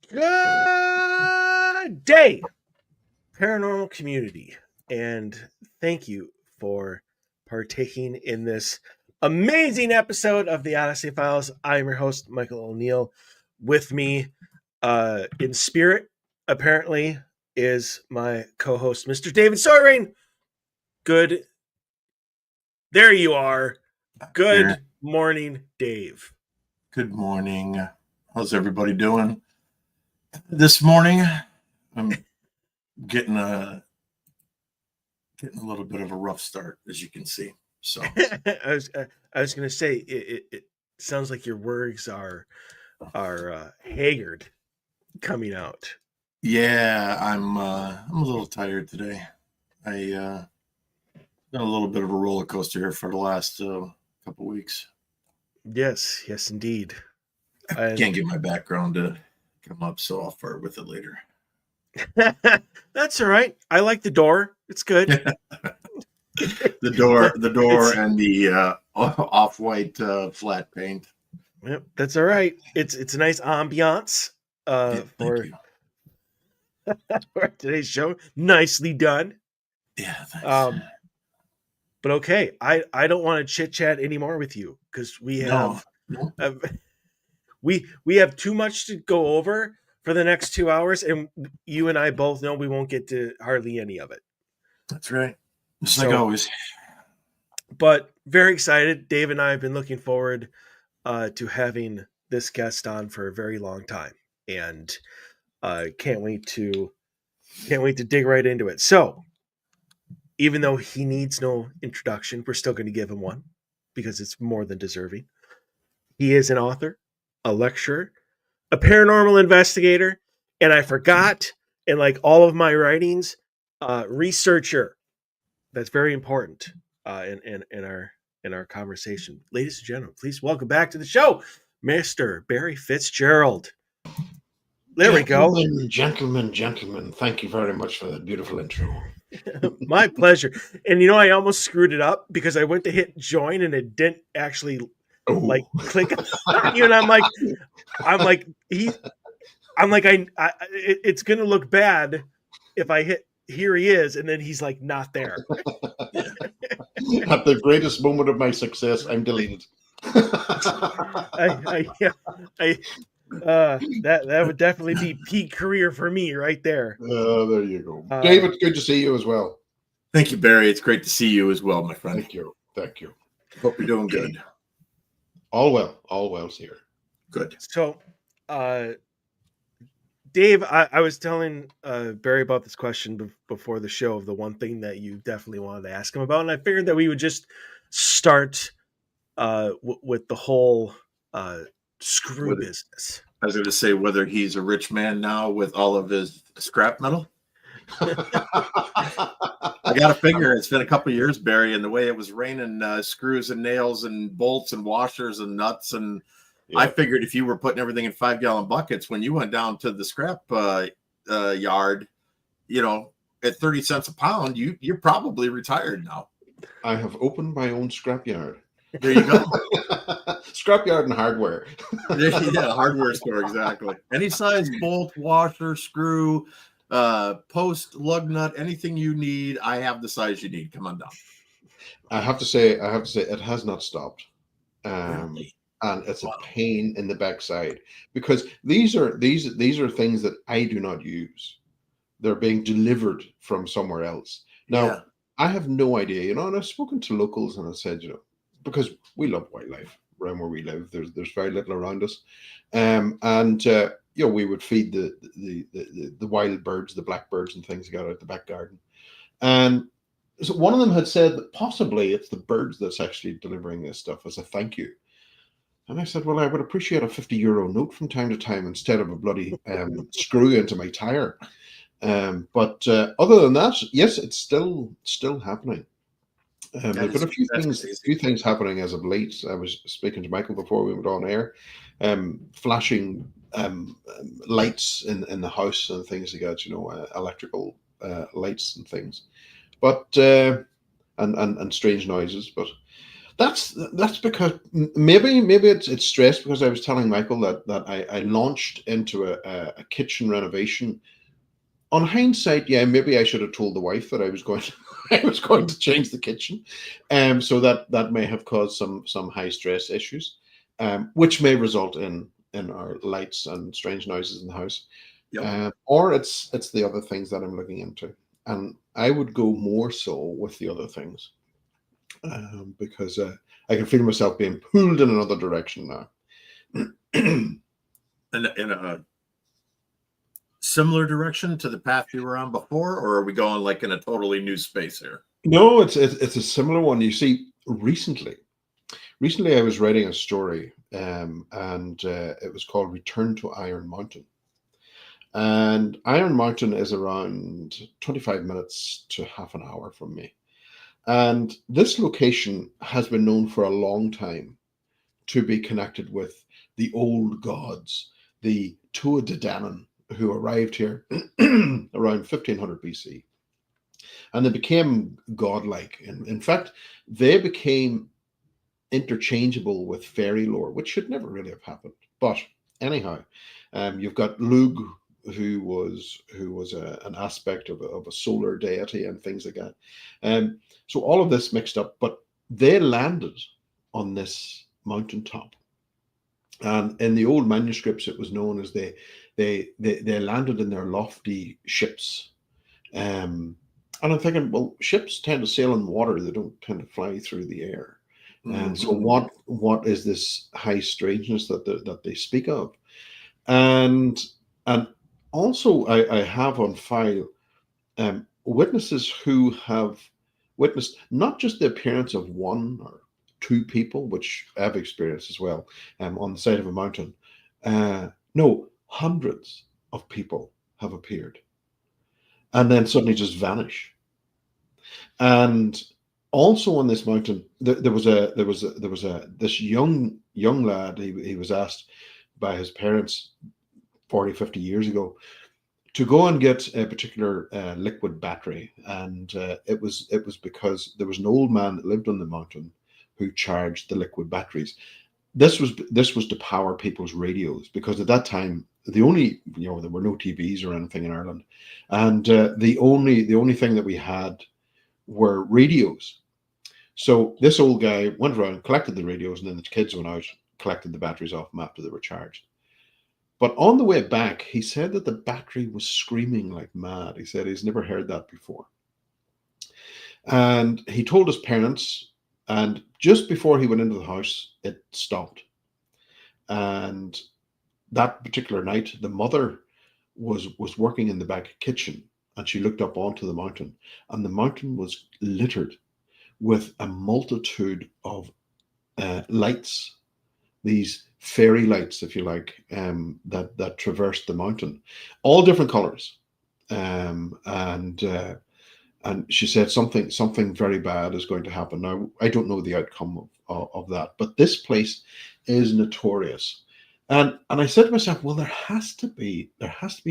Good day, paranormal community, and thank you for partaking in this amazing episode of the Odyssey Files. I'm your host, Michael O'Neill. With me, in spirit, apparently, is my co-host, Mr. David Soring. Good. There you are. Good morning, Dave. Good morning. How's everybody doing? This morning, I'm getting a little bit of a rough start, as you can see. So I was going to say it sounds like your words are haggard coming out. yeah, I'm a little tired today. I been a little bit of a roller coaster here for the last couple weeks. Yes, indeed. I can't get my background to come up, so I'll fart with it later. That's all right. I like the door. It's good. the door, and the off-white flat paint. Yep, that's all right. It's a nice ambiance for today's show. Nicely done. Yeah, thanks. But okay, I don't want to chit chat anymore with you because we have we have too much to go over for the next 2 hours, and you and I both know we won't get to hardly any of it. That's right. Just like always. But very excited. Dave and I have been looking forward to having this guest on for a very long time, and can't wait to dig right into it. So, even though he needs no introduction, we're still going to give him one because it's more than deserving. He is an author, a lecturer, a paranormal investigator, and I forgot, in like all of my writings, researcher. That's very important in our conversation. Ladies and gentlemen, please welcome back to the show, Mr. Barry Fitzgerald. There we go. Gentlemen, thank you very much for that beautiful intro. My pleasure. And you know, I almost screwed it up because I went to hit join and it didn't actually click on you. And I'm like, it's going to look bad if I hit, here he is, and then he's like not there. At the greatest moment of my success, I'm deleted. That would definitely be peak career for me right there. There you go. David, good to see you as well. Thank you, Barry. It's great to see you as well, my friend. Thank you. Hope you're doing good. All well's here. Good. So, Dave, I was telling Barry about this question before the show of the one thing that you definitely wanted to ask him about, and I figured that we would just start with the whole screw business. I was going to say whether he's a rich man now with all of his scrap metal. I got to figure it's been a couple of years, Barry, and the way it was raining screws and nails and bolts and washers and nuts. And yeah. I figured if you were putting everything in 5-gallon buckets, when you went down to the scrap yard, you know, at 30 cents a pound, you're probably retired now. I have opened my own scrap yard. There you go. Scrapyard and hardware. Yeah, hardware store, exactly. Any size bolt, washer, screw, post, lug nut, anything you need, I have the size you need. Come on down. I have to say, it has not stopped. Really? And it's a pain in the backside because these are things that I do not use. They're being delivered from somewhere else. Now, I have no idea, you know, and I've spoken to locals and I said, you know, because we love wildlife around where we live. There's very little around us. You know, we would feed the wild birds, the blackbirds and things that got out the back garden. And so one of them had said that possibly it's the birds that's actually delivering this stuff as a thank you. And I said, well, I would appreciate a €50 note from time to time instead of a bloody screw into my tire. But other than that, yes, it's still happening. There's been a few things happening as of late. I was speaking to Michael before we went on air, flashing lights in the house and things like that, you know, electrical lights and things, but and strange noises. But That's because maybe it's stress, because I was telling Michael that I launched into a kitchen renovation. On hindsight, yeah, maybe I should have told the wife that I was going to, I was going to change the kitchen, so that may have caused some high stress issues, which may result in our lights and strange noises in the house, Yep. or it's the other things that I'm looking into, and I would go more so with the other things, because I can feel myself being pulled in another direction now. In a similar direction to the path you were on before, or are we going like in a totally new space here? No, it's a similar one. You see, recently I was writing a story, and it was called Return to Iron Mountain. And Iron Mountain is around 25 minutes to half an hour from me. And this location has been known for a long time to be connected with the old gods, the Tuatha De Danann, who arrived here around 1500 BC. And they became godlike. In fact, they became interchangeable with fairy lore, which should never really have happened. But anyhow, you've got Lug, who was an aspect of a solar deity and things like that. So all of this mixed up, but they landed on this mountaintop, and in the old manuscripts, it was known as they landed in their lofty ships. And I'm thinking, well, ships tend to sail on water; they don't tend to fly through the air. And so, what is this high strangeness that they speak of? And and also, I have on file witnesses who have witnessed not just the appearance of one or two people, which I've experienced as well, on the side of a mountain. No, hundreds of people have appeared and then suddenly just vanish. And also on this mountain, there was this young lad. He was asked by his parents 40, 50 years ago to go and get a particular liquid battery, and it was because there was an old man that lived on the mountain who charged the liquid batteries. This was to power people's radios, because at that time the only, there were no TVs or anything in Ireland, and the only thing that we had were radios. So this old guy went around, collected the radios, and then the kids went out, collected the batteries off them after they were charged. But on the way back, he said that the battery was screaming like mad. He said he's never heard that before. And he told his parents, and just before he went into the house, it stopped. And that particular night, the mother was working in the back kitchen, and she looked up onto the mountain, and the mountain was littered with a multitude of lights, these fairy lights, if you like, that traversed the mountain, all different colors. And she said something very bad is going to happen. Now, I don't know the outcome of that, but this place is notorious. And I said to myself, well, there has to be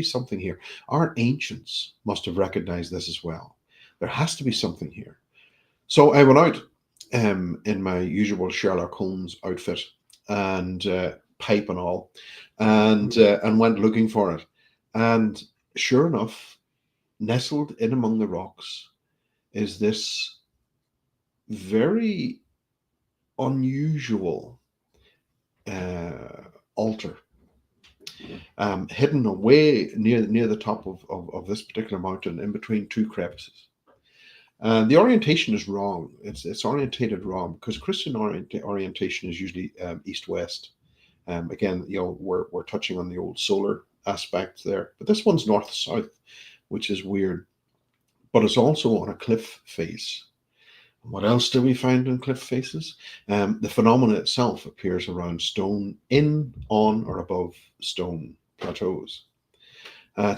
something here. Our ancients must have recognized this as well. There has to be something here. So I went out in my usual Sherlock Holmes outfit and pipe and all, and went looking for it. And sure enough, nestled in among the rocks is this very unusual altar, hidden away near the top of this particular mountain, in between two crevices. And the orientation is wrong. It's orientated wrong, because Christian orientation is usually east-west. Again, we're touching on the old solar aspect there, but this one's north-south, which is weird. But it's also on a cliff face. What else do we find in cliff faces? The phenomenon itself appears around stone, in, on, or above stone plateaus.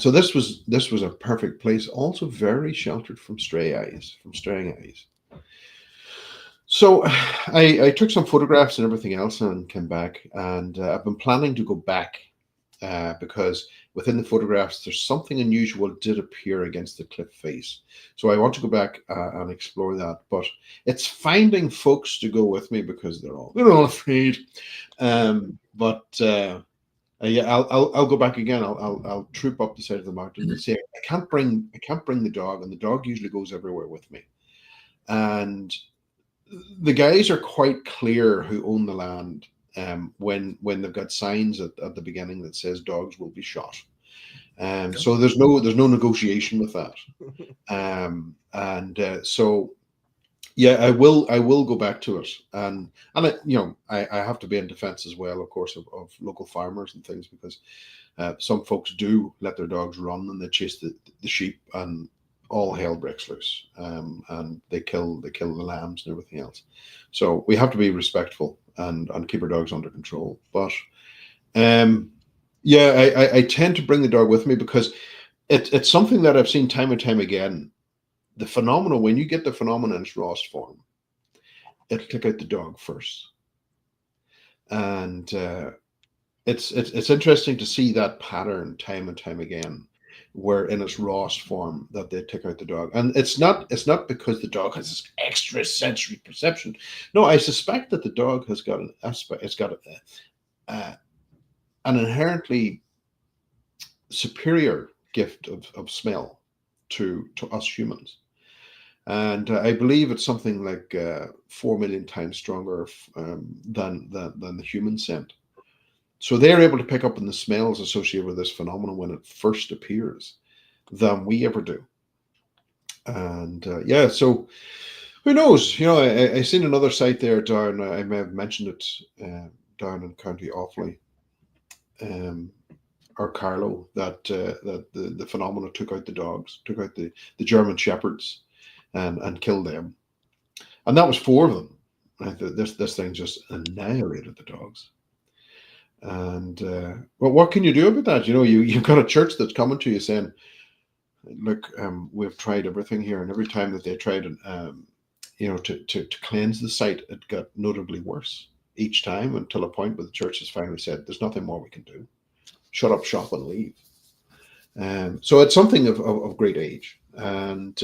So this was a perfect place, also very sheltered from straying eyes. So I took some photographs and everything else and came back, and I've been planning to go back because within the photographs, there's something unusual did appear against the cliff face. So I want to go back and explore that. But it's finding folks to go with me because they're all afraid. Yeah, I'll go back again. I'll troop up the side of the mountain and say I can't bring the dog, and the dog usually goes everywhere with me. And the guys are quite clear who own the land when they've got signs at the beginning that says dogs will be shot. So there's no negotiation with that. So yeah, I will go back to it, and I have to be in defense as well, of course, of local farmers and things, because some folks do let their dogs run and they chase the sheep, and all hell breaks loose, and they kill the lambs and everything else. So we have to be respectful and keep our dogs under control. But yeah, I tend to bring the dog with me because it's something that I've seen time and time again. The phenomenon, when you get the phenomenon in its rawest form, it'll take out the dog first. And it's interesting to see that pattern time and time again, where in its rawest form that they take out the dog. And it's not because the dog has this extra sensory perception. No, I suspect that the dog has got an aspect, it's got an inherently superior gift of smell to us humans. And I believe it's something like 4 million times stronger than the human scent. So they're able to pick up on the smells associated with this phenomenon when it first appears than we ever do. And yeah, so who knows? I seen another site there down. I may have mentioned it down in County Offaly, or Carlow, that the phenomenon took out the dogs, took out the German shepherds, and killed them. And that was 4 of them. This thing just annihilated the dogs. And well, what can you do about that? You've got a church that's coming to you saying, look, we've tried everything here, and every time that they tried to cleanse the site, it got notably worse each time, until a point where the church has finally said, there's nothing more we can do. Shut up shop and leave. So it's something of great age. And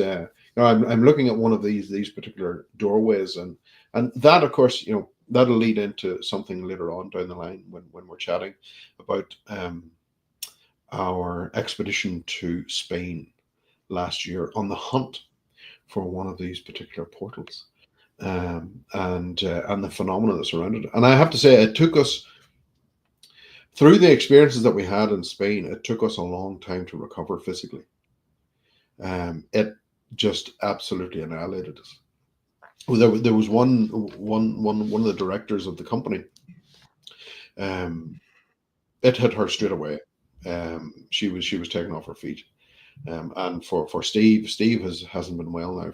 I'm looking at one of these particular doorways, and that, of course, that'll lead into something later on down the line when we're chatting about our expedition to Spain last year on the hunt for one of these particular portals, and the phenomena that surrounded it. And I have to say, it took us, through the experiences that we had in Spain, it took us a long time to recover physically. It just absolutely annihilated us. There was one of the directors of the company. It hit her straight away. She was taken off her feet. And for Steve hasn't been well now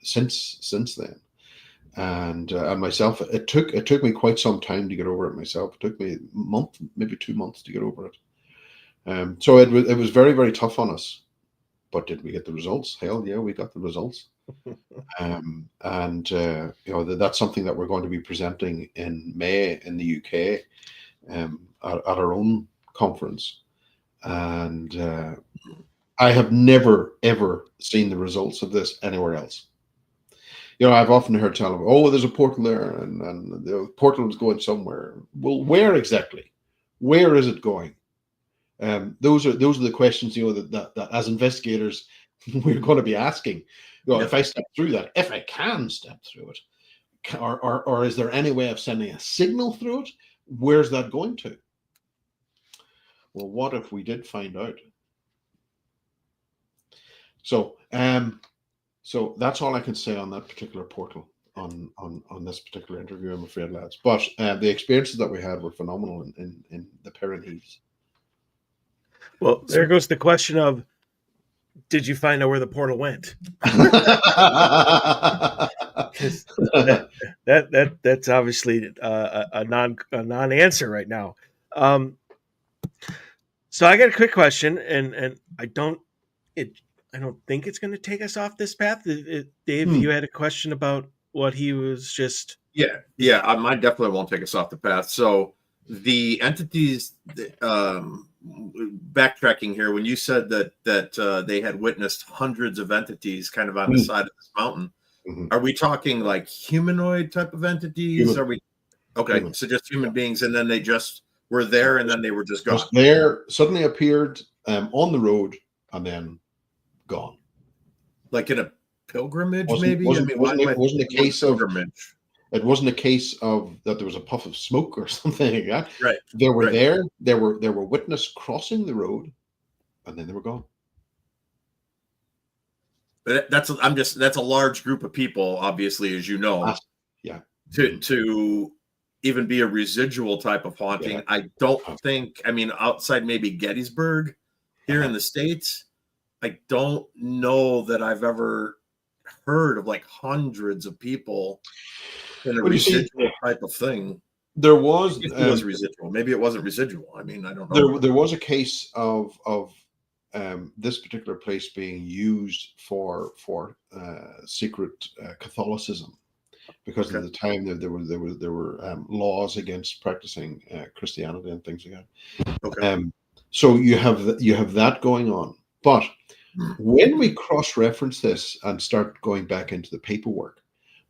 since then. And myself, it took me quite some time to get over it myself. It took me a month, maybe 2 months to get over it. So it was very, very tough on us. But did we get the results? Hell yeah, we got the results. That's something that we're going to be presenting in May in the UK at our own conference. And I have never, ever seen the results of this anywhere else. I've often heard tell them, oh, there's a portal there, and the portal is going somewhere. Well, where exactly? Where is it going? Those are the questions that as investigators we're going to be asking. If I step through that, if I can step through it, or is there any way of sending a signal through it? Where's that going to? Well, what if we did find out? So that's all I can say on that particular portal on this particular interview, I'm afraid, lads. But the experiences that we had were phenomenal in the Pyrenees. Well, there goes the question of, did you find out where the portal went? That's obviously a non-answer right now. So I got a quick question, and I don't think it's going to take us off this path. Dave, you had a question about what he was just. Yeah. Mine definitely won't take us off the path. So the entities backtracking here, when you said that they had witnessed hundreds of entities kind of on the Mm. side of this mountain, Mhm. are we talking like humanoid type of entities? Human. Are we okay? Human. So just human Yeah. beings, and then they just were there, and then they were just gone. Was there, suddenly appeared on the road, and then gone. Like in a pilgrimage, Wasn't maybe. I wasn't mean, why wasn't am it I wasn't a thinking case of pilgrimage? it wasn't a case of that there was a puff of smoke or something like that. Right, They were right. there. There were witness crossing the road, and then they were gone. But that's a large group of people, obviously, as you know, Yeah. to even be a residual type of haunting. Yeah. I don't think. I mean, outside maybe Gettysburg, here in the States, I don't know that I've ever heard of like hundreds of people in a Well, you see, residual type of thing. there was If it was residual, maybe it wasn't residual. I mean, I don't know. there was a case of this particular place being used for secret Catholicism, because at the time there were laws against practicing Christianity and things like that. Okay. So you have that going on, but when we cross-reference this and start going back into the paperwork,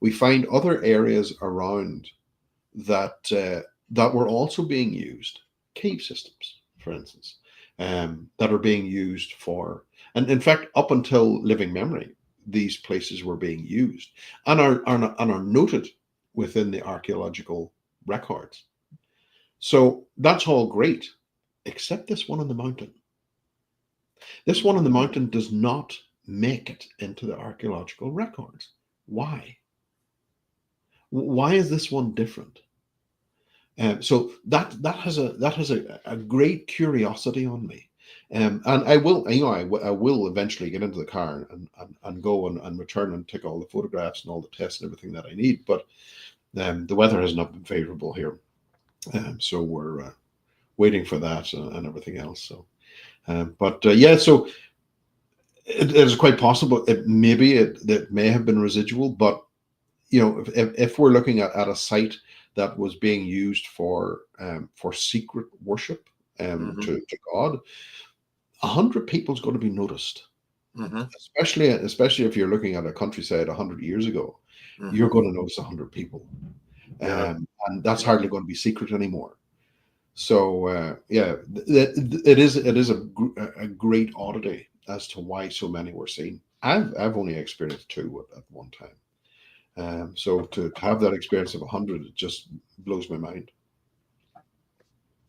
we find other areas around that that were also being used, cave systems, for instance, that are being used for, and in fact, up until living memory, these places were being used and are noted within the archaeological records. So that's all great, except this one on the mountain. This one on the mountain does not make it into the archaeological records. Why? Why is this one different? So that has a great curiosity on me, and I will I will eventually get into the car and go and return and take all the photographs and all the tests and everything that I need. But the weather has not been favorable here, so we're waiting for that and everything else. So, yeah, so it is quite possible. It may have been residual, but if we're looking at a site that was being used for secret worship to God, 100 people is going to be noticed. Especially if you're looking at a countryside 100 years ago, you're going to notice 100 people, and that's hardly going to be secret anymore. So yeah, it is a great oddity as to why so many were seen. I've only experienced 2 at one time. So to have that experience of 100, it just blows my mind.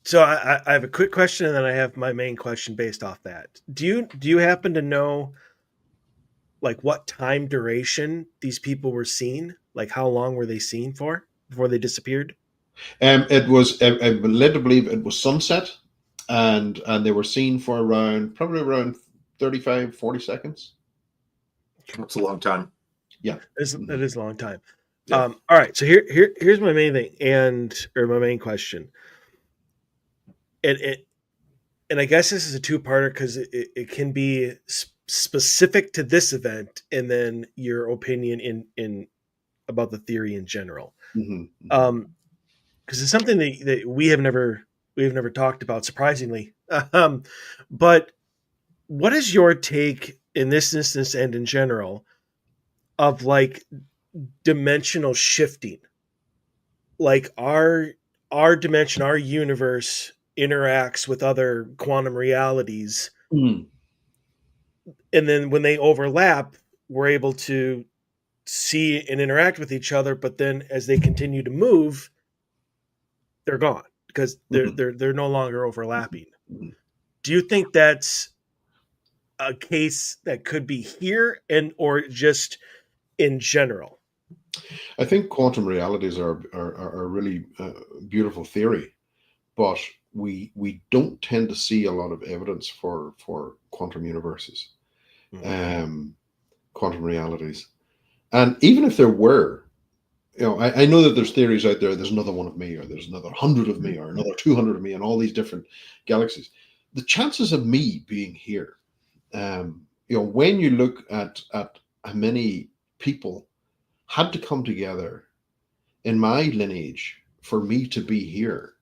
So I have a quick question, and then I have my main question based off that. Do you happen to know like what time duration these people were seen? Like how long were they seen for before they disappeared? It was I'm led to believe it was sunset, and they were seen for probably around 35, 40 seconds. That's a long time. Yeah, That is a long time. Yeah. All right, so here's my main thing, or my main question. And I guess this is a two-parter because it can be specific to this event, and then your opinion in about the theory in general. Because it's something that we have never talked about, surprisingly. But what is your take in this instance and in general of like dimensional shifting? Like our dimension, our universe interacts with other quantum realities, and then when they overlap, we're able to see and interact with each other. But then as they continue to move, they're gone because they're no longer overlapping. Do you think that's a case that could be here and or just in general? I think quantum realities are a really beautiful theory, but we don't tend to see a lot of evidence for quantum universes, quantum realities, and even if there were, I know that there's theories out there. There's another one of me, or there's another 100 of me, or another 200 of me, and all these different galaxies. The chances of me being here, when you look at how many people had to come together in my lineage for me to be here,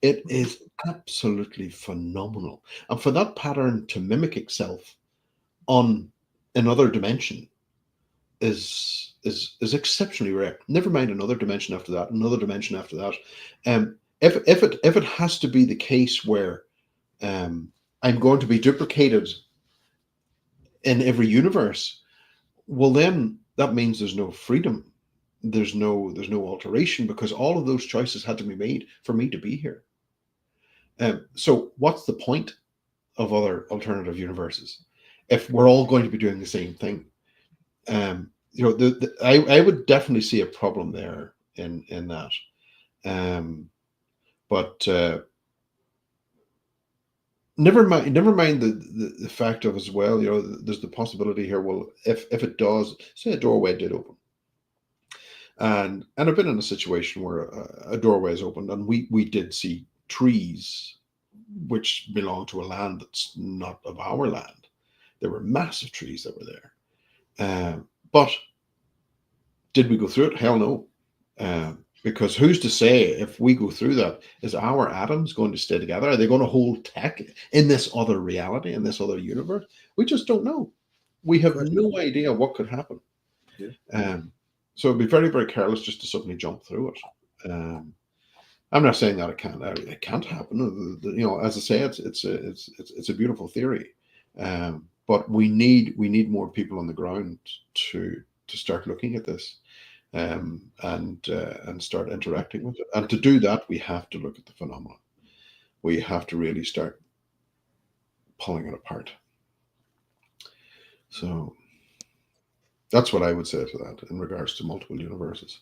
It is absolutely phenomenal. And for that pattern to mimic itself on another dimension is exceptionally rare. Never mind another dimension after that, another dimension after that. If it has to be the case where I'm going to be duplicated in every universe, well then that means there's no freedom. There's no alteration, because all of those choices had to be made for me to be here. So what's the point of other alternative universes if we're all going to be doing the same thing? I would definitely see a problem there in that. But never mind the fact of as well. There's the possibility here. Well, if it does, say a doorway did open, and I've been in a situation where a doorway is opened, and we did see trees which belong to a land that's not of our land. There were massive trees that were there. But did we go through it? Hell no. Because who's to say if we go through that, is our atoms going to stay together? Are they going to hold tech in this other reality, in this other universe? We just don't know. We have no idea what could happen. Yeah. So it'd be very, very careless just to suddenly jump through it. I'm not saying that it can't happen. As I say, it's a beautiful theory, but we need more people on the ground to start looking at this, and start interacting with it. And to do that, we have to look at the phenomenon. We have to really start pulling it apart. So that's what I would say to that in regards to multiple universes.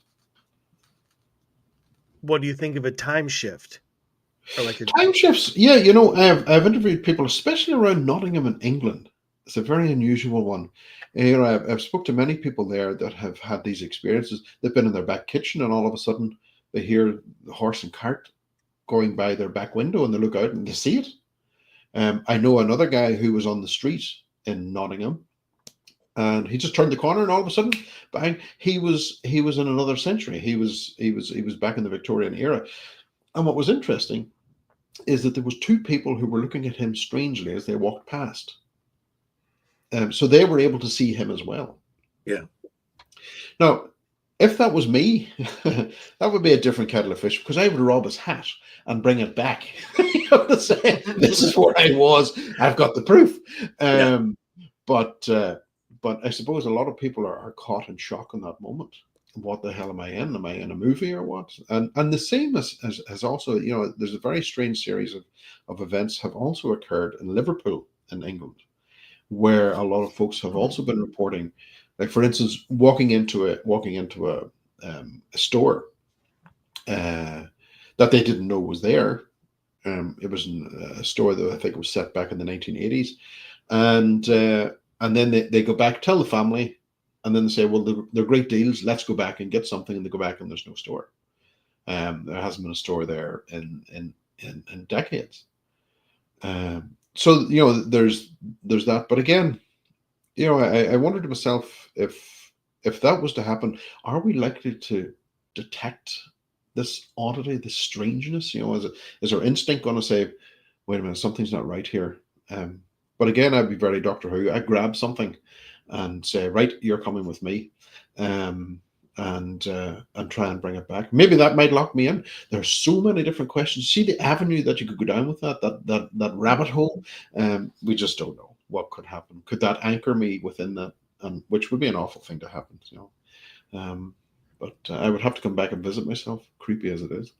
What do you think of a time shift? Or like time shifts? Yeah, I've interviewed people, especially around Nottingham in England. It's a very unusual one. I've spoke to many people there that have had these experiences. They've been in their back kitchen, and all of a sudden they hear the horse and cart going by their back window, and they look out and they see it. I know another guy who was on the street in Nottingham, and he just turned the corner, and all of a sudden, bang! He was in another century. He was back in the Victorian era. And what was interesting is that there was two people who were looking at him strangely as they walked past. So they were able to see him as well. Yeah. Now, if that was me, that would be a different kettle of fish, because I would rob his hat and bring it back. Say, this is where I was. I've got the proof. But I suppose a lot of people are caught in shock in that moment. What the hell am I in? Am I in a movie or what? And the same as also, there's a very strange series of events have also occurred in Liverpool in England, where a lot of folks have also been reporting, like for instance, walking into a store that they didn't know was there. It was a store that I think was set back in the 1980s, and then they go back, tell the family. And then they say, well, they're great deals. Let's go back and get something. And they go back and there's no store. There hasn't been a store there in decades. So, there's that. But again, I wondered to myself, if that was to happen, are we likely to detect this oddity, this strangeness? Is our instinct going to say, wait a minute, something's not right here? But again, I'd be very Doctor Who. I'd grab something and say, right, you're coming with me, and try and bring it back. Maybe that might lock me in. There's so many different questions. See the avenue that you could go down with that rabbit hole. We just don't know what could happen. Could that anchor me within that? And which would be an awful thing to happen, But I would have to come back and visit myself, creepy as it is.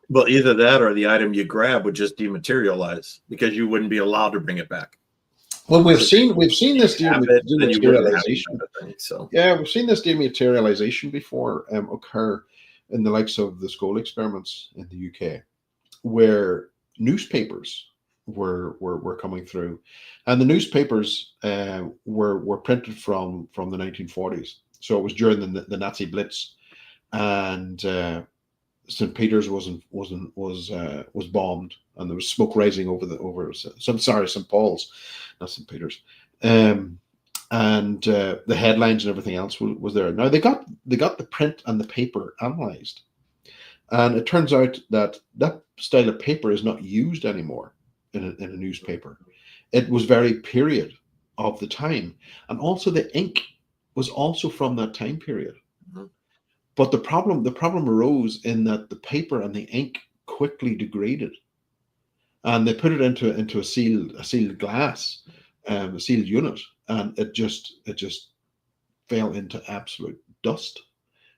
Well, either that or the item you grab would just dematerialize because you wouldn't be allowed to bring it back. Well, we've seen this dematerialization. Yeah, we've seen this dematerialization before occur in the likes of the Skull experiments in the UK, where newspapers were coming through, and the newspapers were printed from the 1940s. So it was during the Nazi Blitz, and St. Peter's was bombed, and there was smoke rising over St. Paul's, not St. Peter's, and the headlines and everything else was there. Now they got the print and the paper analyzed, And it turns out that that style of paper is not used anymore in a newspaper. It was very period of the time. And also the ink was also from that time period. Mhm. But the problem arose in that the paper and the ink quickly degraded. And they put it into a sealed glass, a sealed unit, and it just fell into absolute dust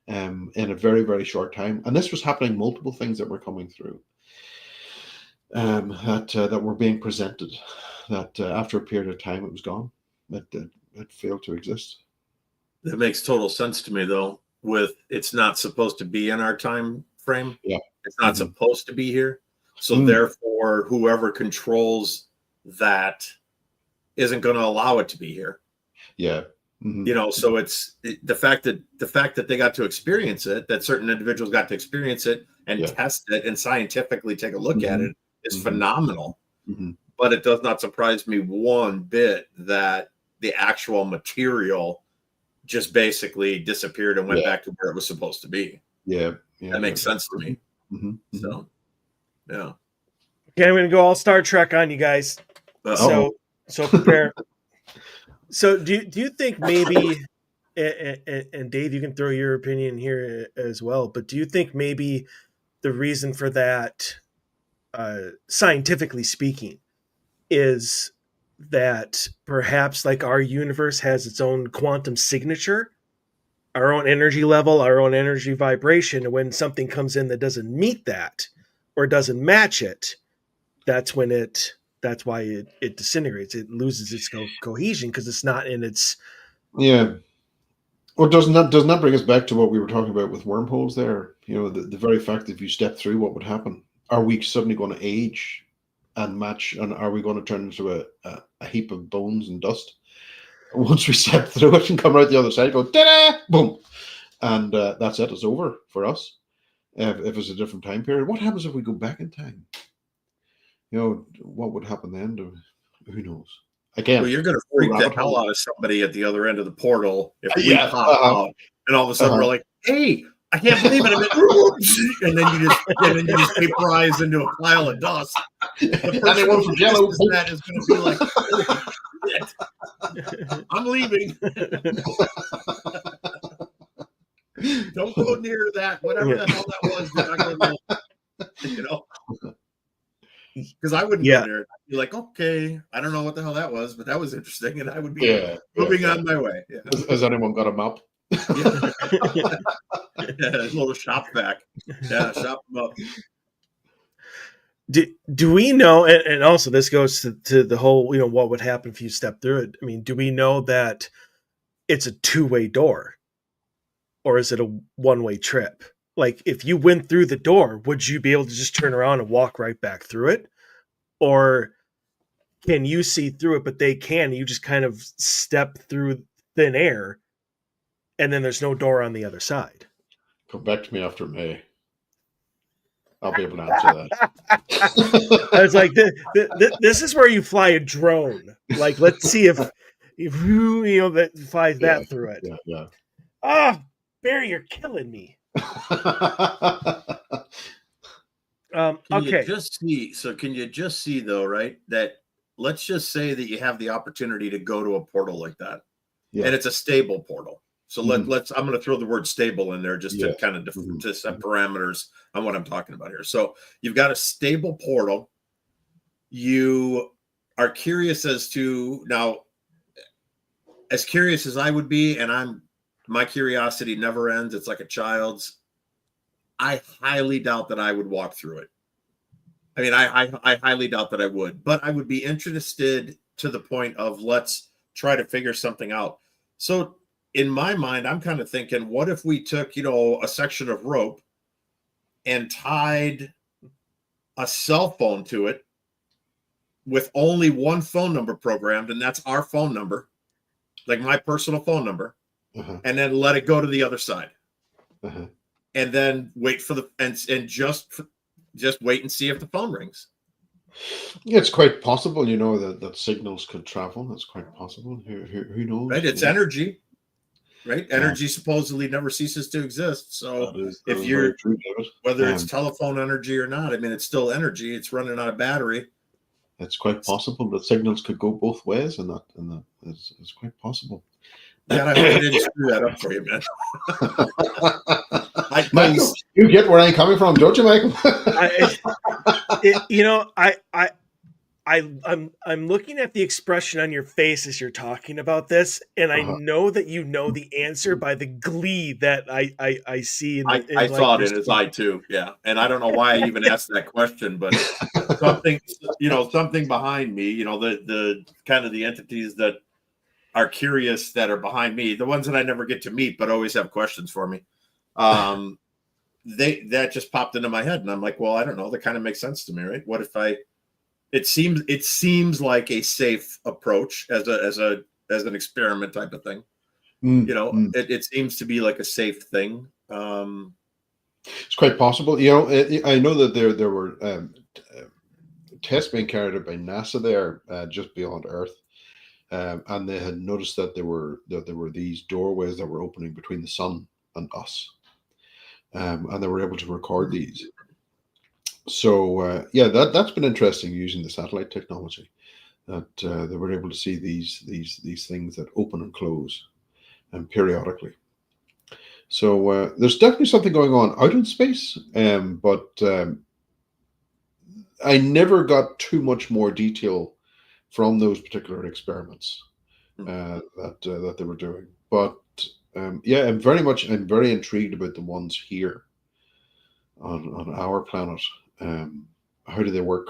in a very, very short time. And this was happening, multiple things that were coming through that were being presented, that after a period of time, it was gone. It failed to exist. That makes total sense to me, though, with it's not supposed to be in our time frame. Yeah. It's not supposed to be here. So therefore, whoever controls that isn't going to allow it to be here. Yeah. You know, so it's the fact that they got to experience it, that certain individuals got to experience it and test it and scientifically take a look at it is phenomenal. But it does not surprise me one bit that the actual material just basically disappeared and went back to where it was supposed to be. Yeah. That makes sense to me. So, yeah. Okay, I'm going to go all Star Trek on you guys. So prepare. So do you think maybe, and Dave, you can throw your opinion here as well, but do you think maybe the reason for that, scientifically speaking, is that perhaps like our universe has its own quantum signature, our own energy level, our own energy vibration, and when something comes in that doesn't meet that or doesn't match it, that's why it disintegrates. It loses its cohesion because it's not in its. Yeah. Well, doesn't that bring us back to what we were talking about with wormholes there? You know, the very fact that if you step through, what would happen? Are we suddenly going to age and match? And are we going to turn into a heap of bones and dust once we step through it and come out the other side, go ta-da, boom, and that's it. It's over for us. If it's a different time period, what happens if we go back in time? You know, what would happen then? Who knows? Again, well, you're going to freak the hell out of somebody at the other end of the portal if we pop out, and all of a sudden we're like, "Hey, I can't believe it!" And then you just vaporize into a pile of dust. The person who notices that is going to be like, "Holy shit, I'm leaving." Don't go near that. Whatever the hell that was, you're not going to know. You know. Because I wouldn't go there. I'd be like, okay, I don't know what the hell that was, but that was interesting, and I would be moving on my way. Yeah. Has anyone got a map? A little shop vac. Yeah, shop them up. Do we know, and also this goes to the whole, you know, what would happen if you step through it? I mean, do we know that it's a two-way door, or is it a one-way trip? Like, if you went through the door, would you be able to just turn around and walk right back through it? Or can you see through it, but they can? You just kind of step through thin air, and then there's no door on the other side. Come back to me after May. I'll be able to answer that. I was like, this is where you fly a drone. Like, let's see if you know, that flies that through it. Yeah. Ah, Barry, you're killing me. Can you just see though, right? That let's just say that you have the opportunity to go to a portal like that, and it's a stable portal. So let's I'm going to throw the word stable in there just to kind of to set parameters on what I'm talking about here. So you've got a stable portal. You are curious as to now, as curious as I would be, and my curiosity never ends. It's like a child's. I highly doubt that I would walk through it. I mean, I highly doubt that I would, but I would be interested to the point of let's try to figure something out. So in my mind, I'm kind of thinking, what if we took, you know, a section of rope and tied a cell phone to it with only one phone number programmed, and that's our phone number, like my personal phone number, and then let it go to the other side. And then wait for and just wait and see if the phone rings. It's quite possible, you know, that signals could travel. That's quite possible. Who knows? Right, it's energy. right? Energy supposedly never ceases to exist. So that if is you're, very true, David. whether it's telephone energy or not, I mean, it's still energy. It's running on a battery. It's quite possible that signals could go both ways, and that is quite possible. Yeah, I hope I didn't screw that up for you, man. Michael, you get where I'm coming from, don't you, Michael? I'm looking at the expression on your face as you're talking about this, and I know that you know the answer by the glee that I see. I saw it in his eye too. Yeah, and I don't know why I even asked that question, but something behind me, the kind of the entities that are curious that are behind me, the ones that I never get to meet but always have questions for me. That just popped into my head, and I'm like, well, I don't know. That kind of makes sense to me, right? What if it seems like a safe approach as an experiment type of thing. It seems to be like a safe thing. It's quite possible. I know that there were tests being carried out by NASA there just beyond Earth, and they had noticed that there were these doorways that were opening between the sun and us, and they were able to record these. So that's been interesting using the satellite technology, that they were able to see these things that open and close, and periodically. So there's definitely something going on out in space, but I never got too much more detail from those particular experiments that they were doing. But I'm very intrigued about the ones here on our planet. How do they work?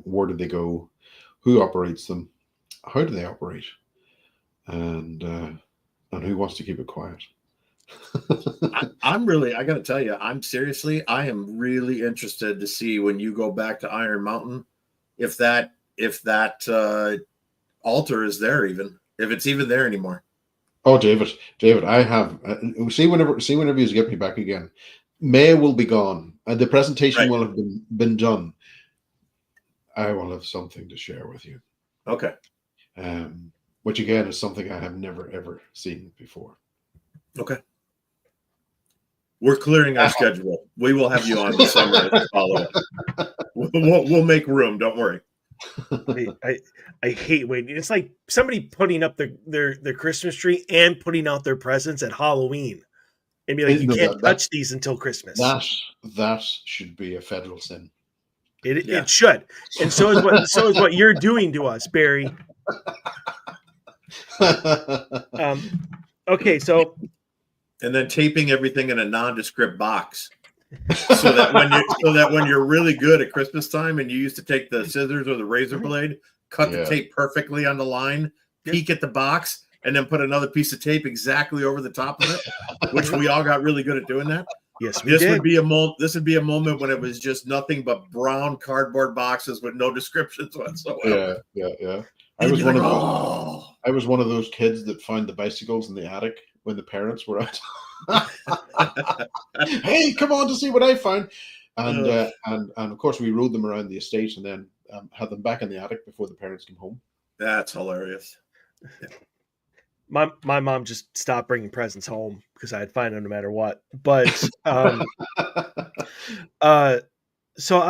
Where do they go? Who operates them? How do they operate? And who wants to keep it quiet? I got to tell you, I am really interested to see when you go back to Iron Mountain, if that altar is there, even if it's even there anymore. Oh, David, I have see whenever you get me back again. May will be gone, and the presentation will have been done. I will have something to share with you. Okay. Which again is something I have never ever seen before. Okay. We're clearing our schedule. We will have you on the summer to follow up. We'll make room. Don't worry. I hate waiting. It's like somebody putting up their Christmas tree and putting out their presents at Halloween, and be like, you can't touch these until Christmas. That should be a federal sin. It should, and so is what you're doing to us, Barry. Okay, so. And then taping everything in a nondescript box, so that when you're really good at Christmas time and you used to take the scissors or the razor blade, cut the tape perfectly on the line, peek at the box, and then put another piece of tape exactly over the top of it, which we all got really good at doing that. Yes, this would be a moment when it was just nothing but brown cardboard boxes with no descriptions whatsoever. Yeah. I was one of those kids that found the bicycles in the attic when the parents were out. Hey, come on to see what I found. And of course we rode them around the estate and then had them back in the attic before the parents came home. That's hilarious. My mom just stopped bringing presents home because I'd find them no matter what. But so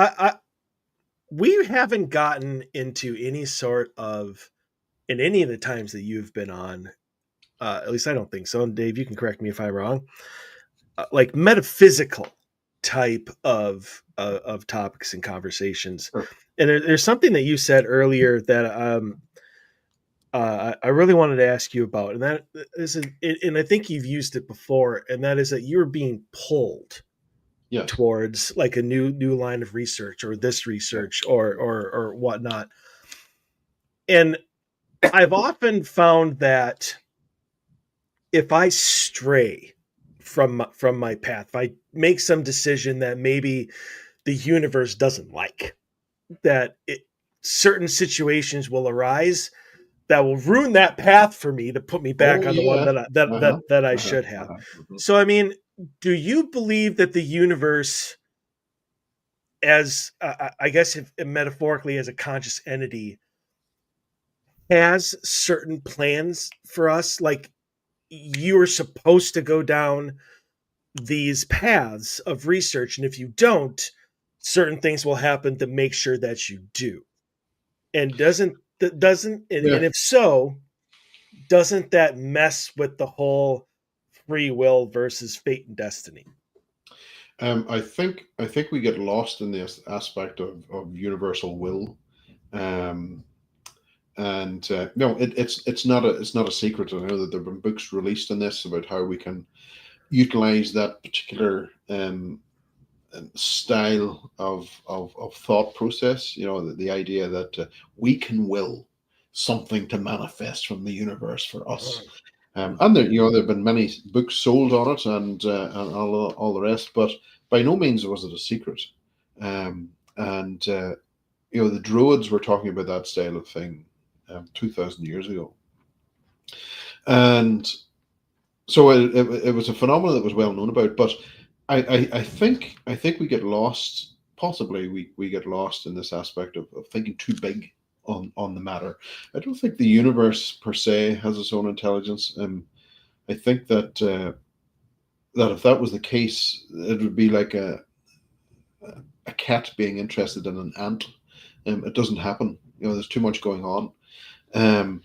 we haven't gotten into any sort of, in any of the times that you've been on, at least I don't think so. And Dave, you can correct me if I'm wrong. Like metaphysical type of topics and conversations. Sure. And there's something that you said earlier that I really wanted to ask you about, and that is, and I think you've used it before, and that is that you're being pulled towards like a new line of research, or this research, or whatnot. And I've often found that if I stray from my path, if I make some decision that maybe the universe doesn't like, that certain situations will arise that will ruin that path for me to put me back on the one that I should have. So, I mean, do you believe that the universe, as I guess metaphorically as a conscious entity, has certain plans for us? Like, you're supposed to go down these paths of research, and if you don't, certain things will happen to make sure that you do. And and Yeah. if so, doesn't that mess with the whole free will versus fate and destiny? I think we get lost in this aspect of universal will. Um, and no, it's not a secret. I know that there have been books released on this about how we can utilize that particular style of thought process. The idea that we can will something to manifest from the universe for us. And there have been many books sold on it, and all the rest, but by no means was it a secret. And the Druids were talking about that style of thing 2,000 years ago, and so it was a phenomenon that was well known about. But I think we get lost. Possibly we get lost in this aspect of thinking too big on the matter. I don't think the universe per se has its own intelligence. I think that if that was the case, it would be like a cat being interested in an ant. It doesn't happen. There's too much going on. Um,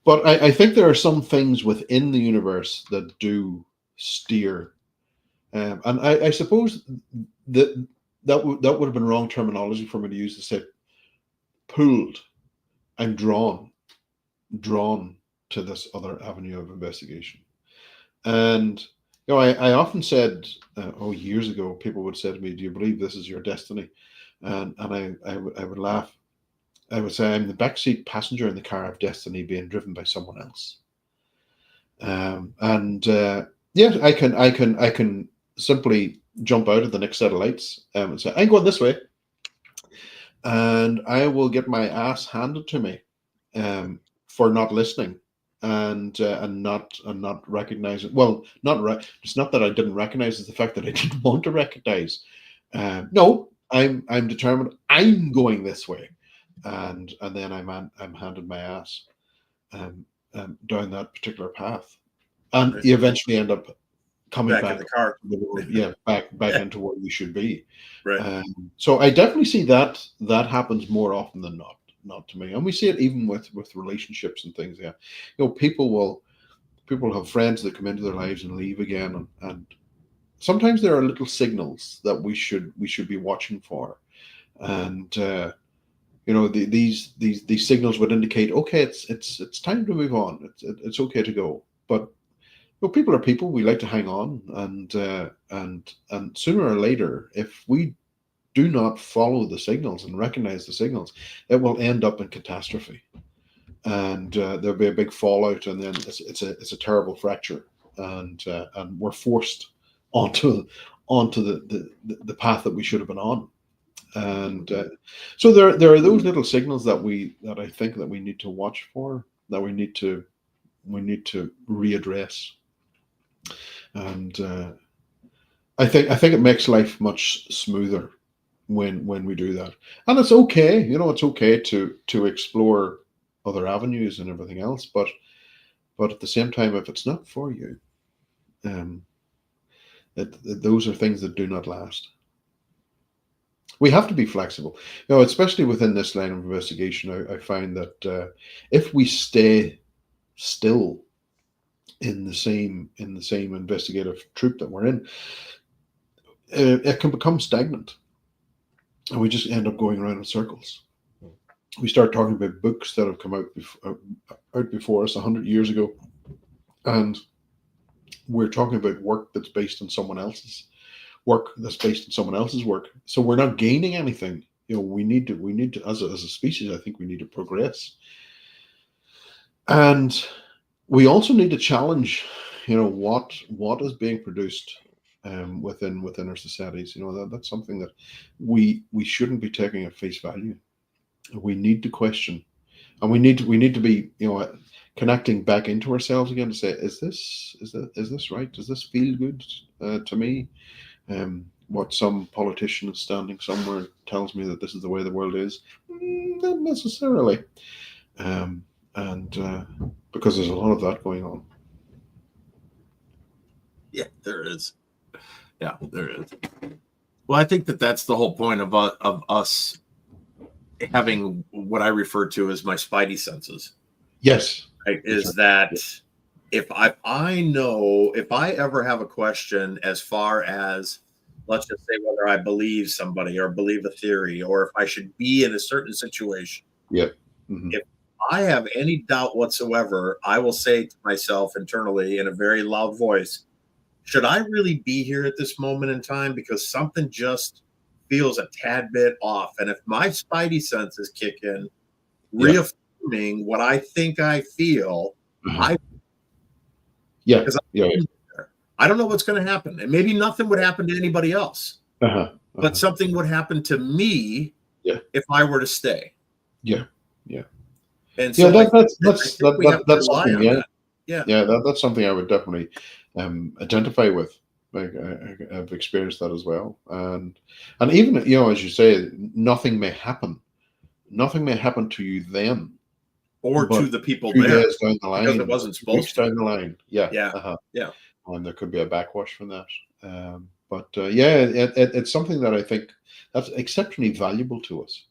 but I think there are some things within the universe that do steer. And I suppose that would have been wrong terminology for me to use to say pulled. I'm drawn to this other avenue of investigation. And I often said, years ago, people would say to me, "Do you believe this is your destiny?" And I would laugh. I would say, "I'm the backseat passenger in the car of destiny being driven by someone else." And yeah, I can simply jump out of the next set of lights and say, "I'm going this way," and I will get my ass handed to me for not listening and not recognizing. Well, it's not that I didn't recognize; it's the fact that I didn't want to recognize. No, I'm determined. I'm going this way, and then I'm handed my ass um, down that particular path, and Right. you eventually end up coming Back in back the car. to the world, yeah, back into where you should be. Right. So I definitely see that happens more often than not to me, and we see it even with relationships and things. Yeah, people have friends that come into their lives and leave again, and sometimes there are little signals that we should be watching for, and these signals would indicate, okay, it's time to move on. It's okay to go, but people are people. We like to hang on, and sooner or later, if we do not follow the signals and recognize the signals, it will end up in catastrophe, and there'll be a big fallout, and then it's a terrible fracture, and we're forced onto the path that we should have been on, and so there are those little signals that I think that we need to watch for, that we need to readdress, and I think it makes life much smoother when we do that. And it's okay, it's okay to explore other avenues and everything else, but at the same time, if it's not for you, um, those are things that do not last. We have to be flexible, especially within this line of investigation. I find that if we stay still in the same investigative troop that we're in, it can become stagnant, and we just end up going around in circles. We start talking about books that have come out before us 100 years ago, and we're talking about work that's based on someone else's work, that's based on someone else's work. So we're not gaining anything. We need to as a species, I think we need to progress, and we also need to challenge, what is being produced within our societies. That's something that we shouldn't be taking at face value. We need to question, and we need to be, connecting back into ourselves again to say, is this right? Does this feel good to me? What some politician standing somewhere tells me that this is the way the world is, not necessarily, and because there's a lot of that going on. Yeah, there is. Yeah, there is. Well, I think that's the whole point of us having what I refer to as my spidey senses. Yes. Right? Is that if I ever have a question as far as, let's just say, whether I believe somebody or believe a theory, or if I should be in a certain situation. Yep. Mm-hmm. If I have any doubt whatsoever, I will say to myself internally in a very loud voice, should I really be here at this moment in time? Because something just feels a tad bit off. And if my spidey senses kick in, reaffirming what I think I feel, Uh-huh. Because I don't know what's going to happen. And maybe nothing would happen to anybody else. But something would happen to me if I were to stay. Yeah. And so that's something. That's something I would definitely identify with. Like I've experienced that as well, and even as you say, nothing may happen to you then, or to the people 2 there days down the line, because it wasn't supposed to. Down the line. And there could be a backwash from that. It's something that I think that's exceptionally valuable to us.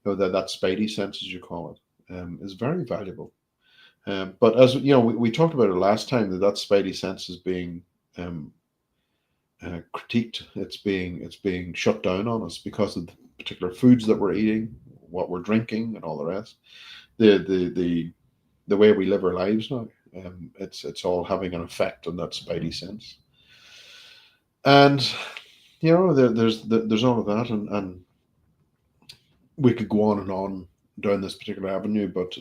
That spidey sense, as you call it, is very valuable. But as we talked about it last time, that spidey sense is being critiqued. It's being shut down on us because of the particular foods that we're eating, what we're drinking, and all the rest. The way we live our lives now, it's all having an effect on that spidey sense. And there's all of that, and we could go on and on down this particular avenue, but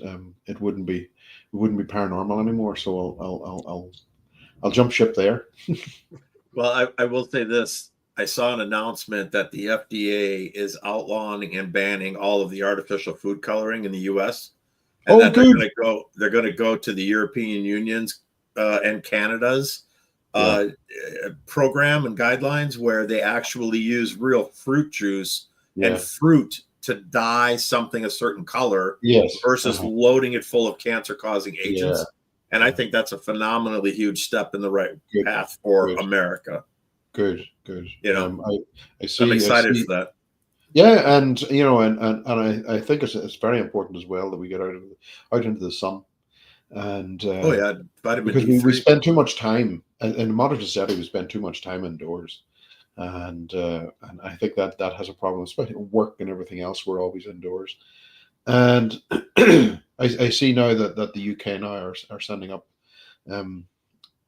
it wouldn't be paranormal anymore. So I'll jump ship there. Well, I will say this. I saw an announcement that the FDA is outlawing and banning all of the artificial food coloring in the U.S. And that they're going to go to the European Union's and Canada's program and guidelines where they actually use real fruit juice and fruit to dye something a certain color versus loading it full of cancer-causing agents. And I think that's a phenomenally huge step in the right path for America. Good. I see. I'm excited for that. Yeah, and and I think it's very important as well that we get out into the sun. And vitamin because D3. we spend too much time in modern society. We spend too much time indoors, and I think that has a problem, especially work and everything else. We're always indoors, and I see now that the UK now are sending up.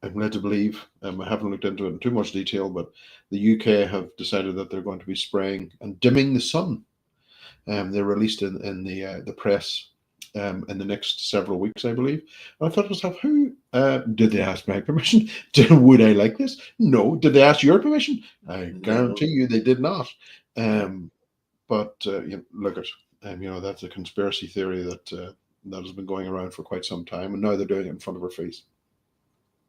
I'm led to believe, I haven't looked into it in too much detail, but the UK have decided that they're going to be spraying and dimming the sun. They're released in the press in the next several weeks, I believe. And I thought to myself, who did they ask my permission? Would I like this? No. Did they ask your permission? I guarantee you they did not. But look at that's a conspiracy theory that has been going around for quite some time, and now they're doing it in front of our face.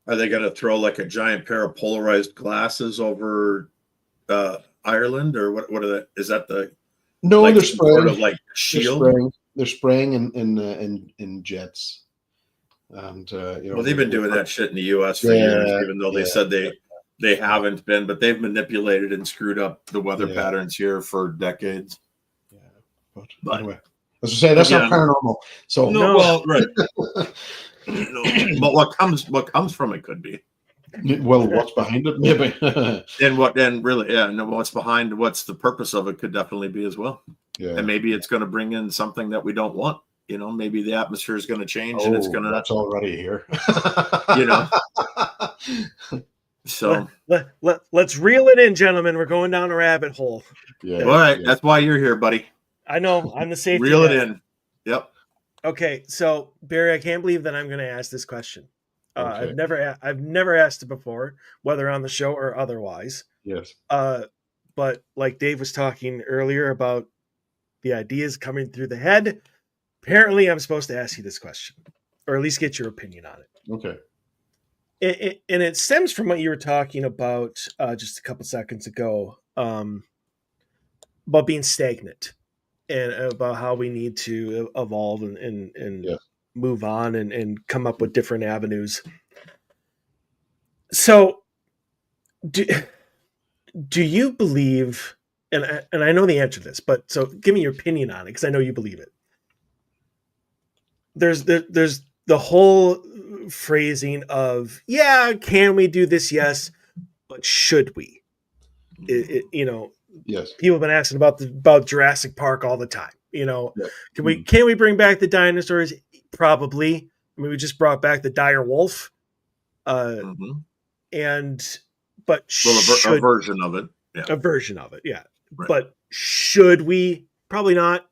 Are they going to throw like a giant pair of polarized glasses over Ireland, or what? Are they? Is that the? No, like, they're spraying. Sort of like shield. They're spraying in jets, and well, they've been doing that shit in the U.S. for years, even though they said they haven't been, but they've manipulated and screwed up the weather patterns here for decades. Yeah, but anyway, as I say, that's not paranormal. So no, well, right. But what comes from it could be. Well, what's behind it, maybe. What's behind, what's the purpose of it could definitely be as well. Yeah. And maybe it's going to bring in something that we don't want. Maybe the atmosphere is going to change and it's going to. That's already here. So let's reel it in, gentlemen. We're going down a rabbit hole. Yeah. All right. Yeah. That's why you're here, buddy. I know. I'm the safety. Reel it in. Yep. Okay, so Barry, I can't believe that I'm going to ask this question. Okay. I've never asked it before, whether on the show or otherwise. Yes. But like Dave was talking earlier about the ideas coming through the head, apparently I'm supposed to ask you this question, or at least get your opinion on it. Okay. And it stems from what you were talking about just a couple seconds ago, about being stagnant. And about how we need to evolve and move on and come up with different avenues. So do, do you believe, and I know the answer to this, but so give me your opinion on it because I know you believe it. There's the whole phrasing of, yeah, can we do this? Yes, but should we? Yes. People have been asking about Jurassic Park all the time. Yeah. Can we bring back the dinosaurs? Probably. I mean, we just brought back the dire wolf, Mm-hmm. but Well, a should version of it. Yeah. a version of it, yeah. Right. But should we? Probably not.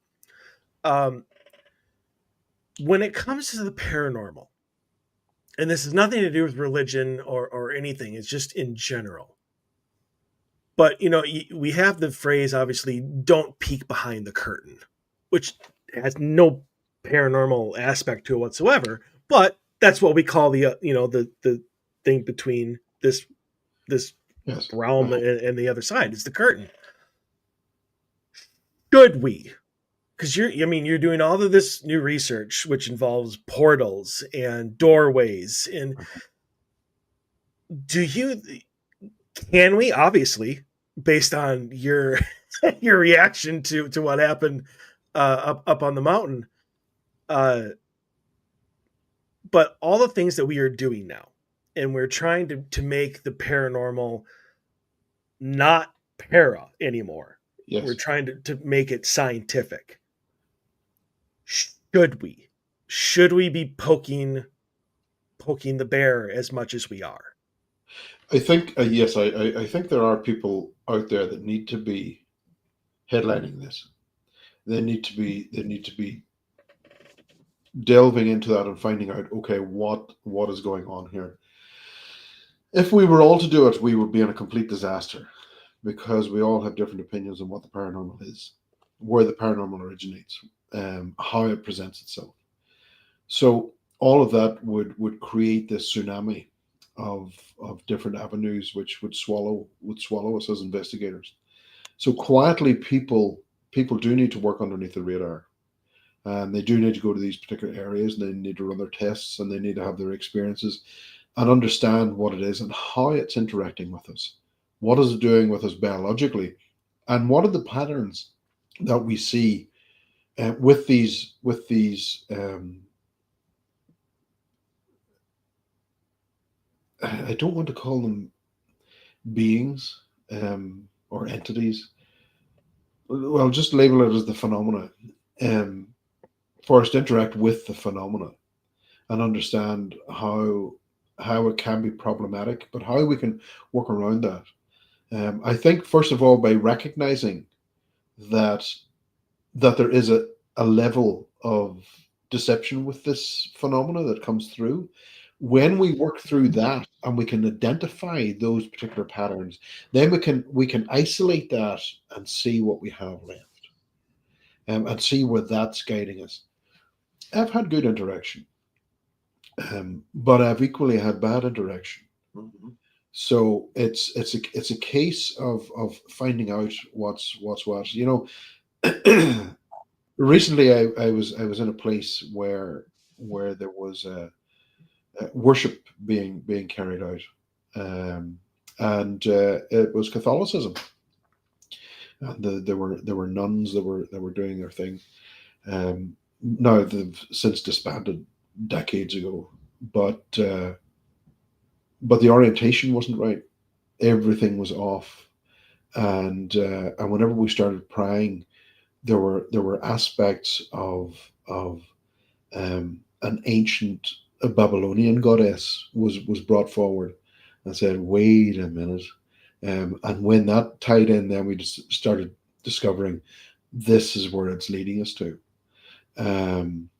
Um, when it comes to the paranormal, and this has nothing to do with religion or anything, it's just in general. But we have the phrase, obviously, "Don't peek behind the curtain," which has no paranormal aspect to it whatsoever. But that's what we call the thing between this Yes. realm and the other side. It's the curtain. Should we? Because you're doing all of this new research, which involves portals and doorways, and do you? Can we, obviously, based on your your reaction to what happened up on the mountain, uh, but all the things that we are doing now, and we're trying to make the paranormal not para anymore. Yes. We're trying to make it scientific. Should we? Should we be poking the bear as much as we are? I think yes. I think there are people out there that need to be headlining this. They need to be delving into that and finding out, okay, what is going on here. If we were all to do it, we would be in a complete disaster because we all have different opinions on what the paranormal is, where the paranormal originates, how it presents itself. So all of that would create this tsunami of different avenues which would swallow us as investigators. So quietly, people do need to work underneath the radar, and they do need to go to these particular areas, and they need to run their tests, and they need to have their experiences and understand what it is and how it's interacting with us. What is it doing with us biologically, and what are the patterns that we see with these I don't want to call them beings or entities. Well, just label it as the phenomena. For us to interact with the phenomena and understand how it can be problematic, but how we can work around that. I think first of all by recognizing that there is a level of deception with this phenomena that comes through. When we work through that and we can identify those particular patterns, then we can isolate that and see what we have left, and see where that's guiding us. I've had good interaction, but I've equally had bad interaction. Mm-hmm. So it's a case of finding out what's what. Recently I was in a place where there was a worship being carried out, and it was Catholicism, and there were nuns that were doing their thing. Now they've since disbanded decades ago, but the orientation wasn't right. Everything was off, and whenever we started prying, there were aspects of an ancient Babylonian goddess was brought forward, and said, "Wait a minute." And when that tied in, then we just started discovering this is where it's leading us to. Um,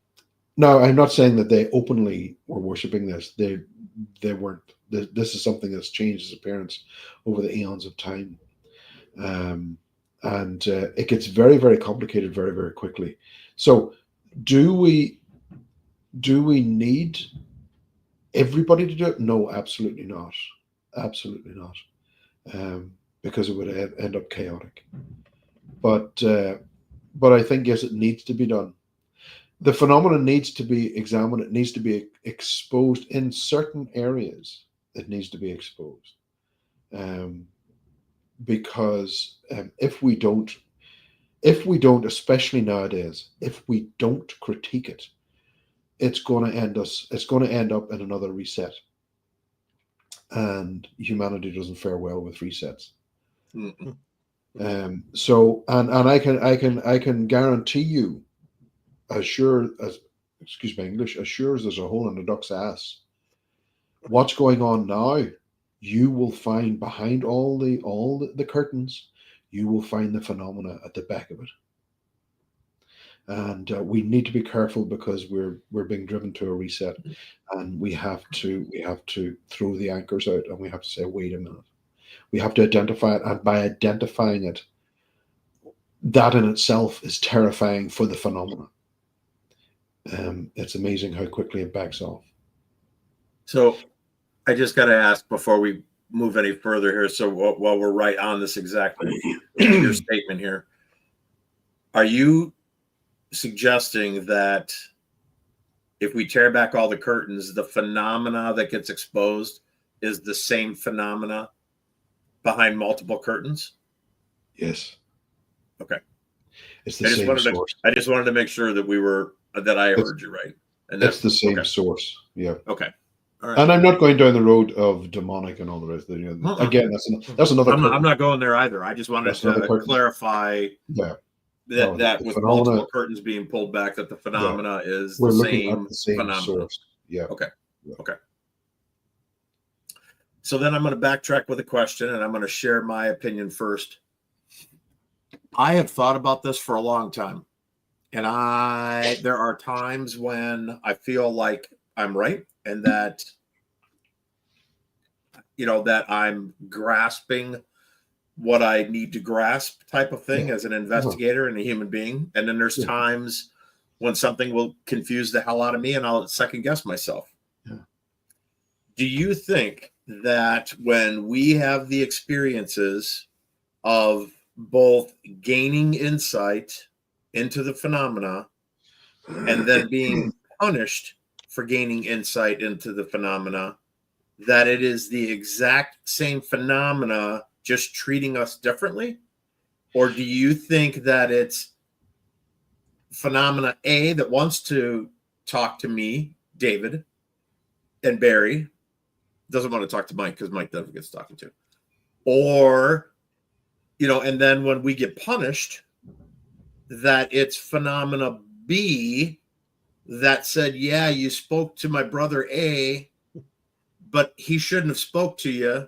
Now, I'm not saying that they openly were worshiping this. They weren't. This is something that's changed its appearance over the eons of time, um, and it gets very, very complicated very, very quickly. So, do we need everybody to do it? No, absolutely not. Absolutely not, because it would end up chaotic. But I think yes, it needs to be done. The phenomenon needs to be examined. It needs to be exposed in certain areas. It needs to be exposed. Because if we don't, especially nowadays, if we don't critique it, it's going to end up in another reset, and humanity doesn't fare well with resets. Mm-mm. So, and I can guarantee you, as sure as, excuse my English, as sure as there's a hole in a duck's ass, what's going on now, you will find behind all the curtains, you will find the phenomena at the back of it. And we need to be careful, because we're being driven to a reset, and we have to throw the anchors out, and we have to say, wait a minute. We have to identify it, and by identifying it, that in itself is terrifying for the phenomena. It's amazing how quickly it backs off. So I just got to ask before we move any further here. So while we're right on this exactly your statement here, are you suggesting that if we tear back all the curtains, the phenomena that gets exposed is the same phenomena behind multiple curtains? Yes. Okay. It's the same source. I just wanted to make sure that I heard you right. And that's the same source. Yeah. Okay. All right. And I'm not going down the road of demonic and all the rest. Again, that's another. I'm not going there either. I just wanted to clarify. Yeah. That with multiple curtains being pulled back, that the phenomena is the same phenomena. Source. Yeah. Okay. Yeah. Okay. So then I'm going to backtrack with a question, and I'm going to share my opinion first. I have thought about this for a long time, and there are times when I feel like I'm right, and that that I'm grasping what I need to grasp, type of thing, as an investigator and a human being. And then there's times when something will confuse the hell out of me, and I'll second guess myself. Yeah. Do you think that when we have the experiences of both gaining insight into the phenomena and then being punished for gaining insight into the phenomena, that it is the exact same phenomena, just treating us differently? Or do you think that it's phenomena A that wants to talk to me, David, and Barry doesn't want to talk to Mike because Mike never gets talking to? Or, and then when we get punished, that it's phenomena B that said, yeah, you spoke to my brother A, but he shouldn't have spoke to you.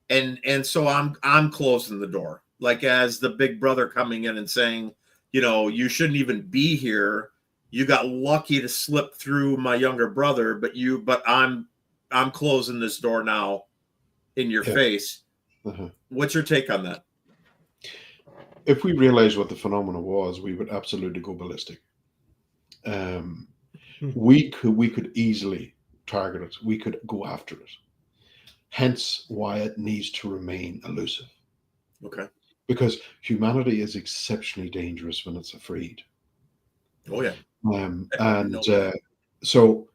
And so I'm closing the door, like as the big brother coming in and saying, you shouldn't even be here. You got lucky to slip through my younger brother, but I'm closing this door now in your face. Uh-huh. What's your take on that? If we realized what the phenomena was, we would absolutely go ballistic. We could easily target it. We could go after it. Hence why it needs to remain elusive. Okay. Because humanity is exceptionally dangerous when it's afraid. Oh, yeah. So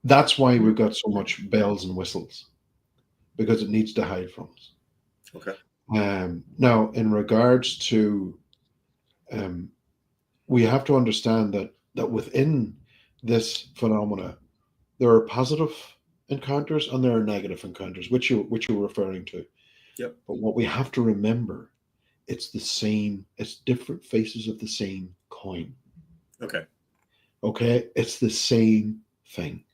that's why we've got so much bells and whistles, because it needs to hide from us. Okay. Now, in regards to, we have to understand that within this phenomena, there are positive encounters and there are negative encounters, which you're referring to. Yep. But what we have to remember, it's different faces of the same coin. Okay. Okay. It's the same thing.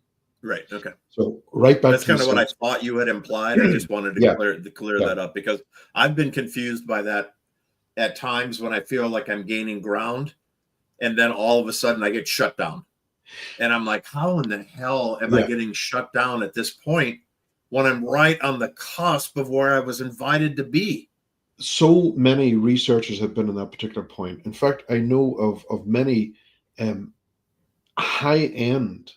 Right. Okay. So right back. That's kind of what I thought you had implied. I just wanted to clear that up, because I've been confused by that at times when I feel like I'm gaining ground, and then all of a sudden I get shut down. And I'm like, how in the hell am I getting shut down at this point when I'm right on the cusp of where I was invited to be? So many researchers have been in that particular point. In fact, I know of many high-end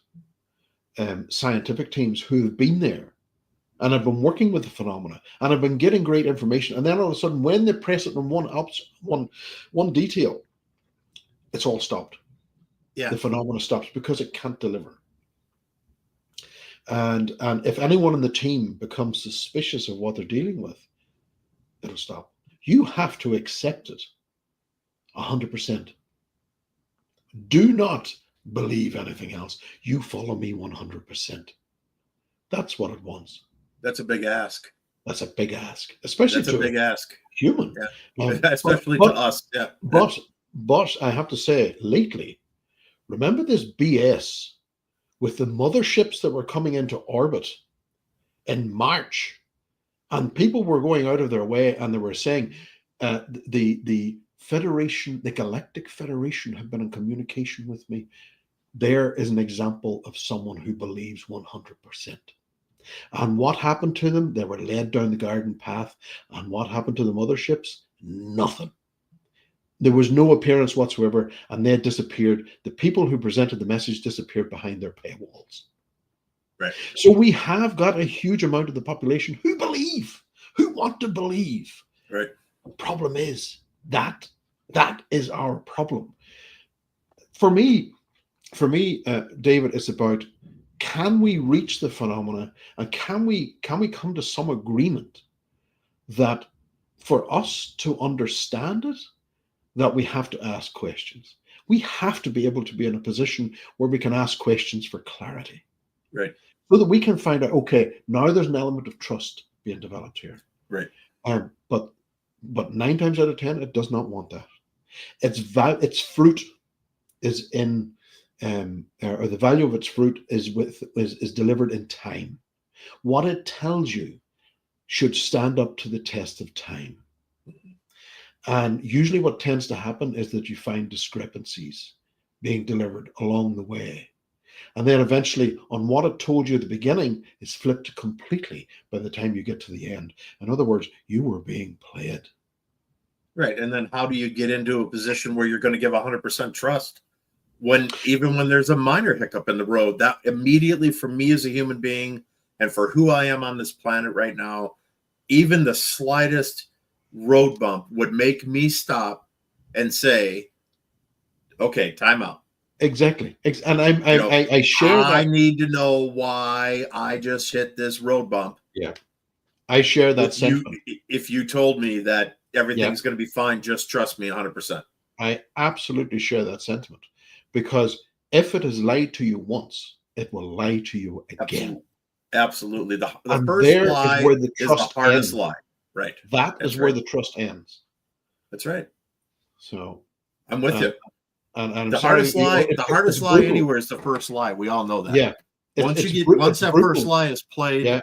scientific teams who have been there and have been working with the phenomena and have been getting great information. And then all of a sudden, when they press it on one detail, it's all stopped. Yeah. The phenomena stops because it can't deliver. And if anyone in the team becomes suspicious of what they're dealing with, it'll stop. You have to accept it 100%. Do not believe anything else. You follow me 100%. That's what it wants. That's a big ask. That's a big ask, especially That's a big ask. Human. Yeah. Especially to us. Yeah. But I have to say, lately, remember this BS with the motherships that were coming into orbit in March, and people were going out of their way, and they were saying the Federation, the Galactic Federation, have been in communication with me. There is an example of someone who believes 100%. And what happened to them? They were led down the garden path. And what happened to the motherships? Nothing. There was no appearance whatsoever, and they had disappeared. The people who presented the message disappeared behind their paywalls. Right. So we have got a huge amount of the population who believe, who want to believe. Right. The problem is that is our problem. For me, David, it's about, can we reach the phenomena, and can we come to some agreement that for us to understand it, that we have to ask questions. We have to be able to be in a position where we can ask questions for clarity. Right. So that we can find out, okay, now there's an element of trust being developed here. Right. But 9 times out of 10, it does not want that. Its fruit is in, or the value of its fruit is delivered in time. What it tells you should stand up to the test of time. And usually what tends to happen is that you find discrepancies being delivered along the way. And then eventually on what it told you at the beginning is flipped completely by the time you get to the end. In other words, you were being played. Right. And then how do you get into a position where you're going to give 100% trust even when there's a minor hiccup in the road? That immediately, for me as a human being and for who I am on this planet right now, even the slightest road bump would make me stop and say, okay, time out. Exactly. And I share that. I need to know why I just hit this road bump. Yeah. I share that sentiment. If you told me that everything's going to be fine, just trust me 100%. I absolutely share that sentiment, because if it has lied to you once, it will lie to you again. Absolutely. The first lie is the hardest lie. Right. That is where the trust ends. That's right. So I'm with you. And the hardest lie anywhere is the first lie. We all know that. Yeah. Once that first lie is played,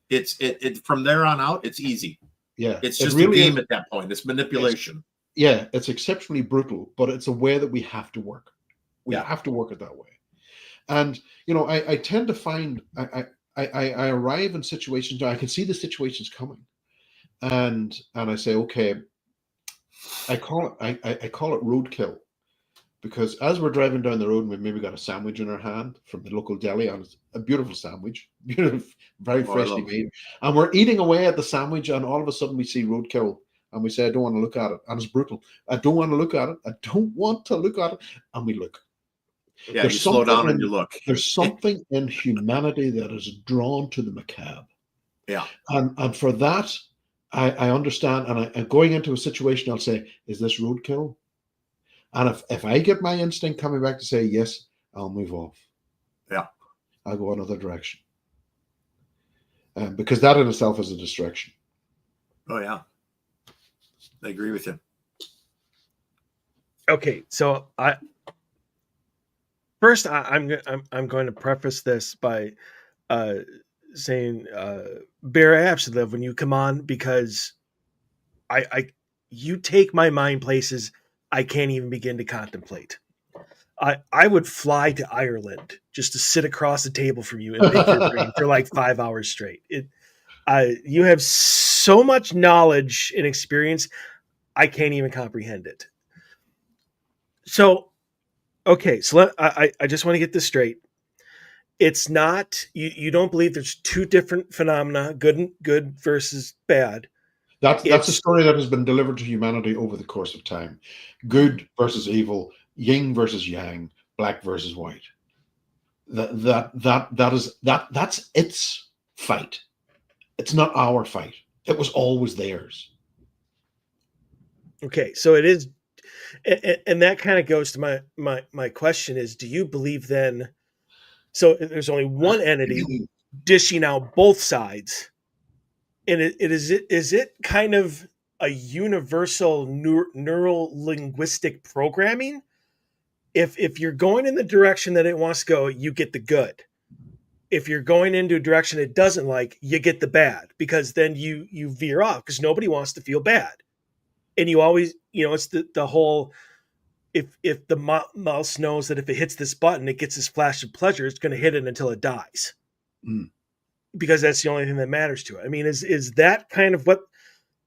it's from there on out, it's easy. Yeah. It's just a game at that point. It's manipulation. It's exceptionally brutal, but it's a way that we have to work. We have to work it that way. And I tend to find I arrive in situations where I can see the situations coming. And I say, okay, I call it roadkill, because as we're driving down the road and we've maybe got a sandwich in our hand from the local deli, and it's a beautiful sandwich, very freshly made, and we're eating away at the sandwich, and all of a sudden we see roadkill, and we say, I don't want to look at it, and it's brutal. I don't want to look at it. I don't want to look at it, and we look. Yeah, you slow down and you look. There's something in humanity that is drawn to the macabre. Yeah, and for that, I understand, and going into a situation, I'll say, is this roadkill? And if I get my instinct coming back to say yes, I'll move off. Yeah. I'll go another direction. Because that in itself is a distraction. Oh, yeah. I agree with you. Okay, so I'm going to preface this by saying, Barry, I absolutely love when you come on, because you take my mind places I can't even begin to contemplate. I would fly to Ireland just to sit across the table from you and pick your brain for like 5 hours straight. You have so much knowledge and experience, I can't even comprehend it. So, okay, so I just want to get this straight. It's not, you don't believe there's two different phenomena, good versus bad. That's a story that has been delivered to humanity over the course of time. Good versus evil, yin versus yang, black versus white. That's its fight. It's not our fight. It was always theirs. Okay, so it is, and that kind of goes to my question is: do you believe then? So there's only one entity dishing out both sides, and is it kind of a universal neural linguistic programming? If you're going in the direction that it wants to go, you get the good. If you're going into a direction it doesn't like, you get the bad, because then you veer off because nobody wants to feel bad. And you always, it's the whole, if the mouse knows that if it hits this button, it gets this flash of pleasure, it's going to hit it until it dies. Mm. Because that's the only thing that matters to it. I mean, is that kind of what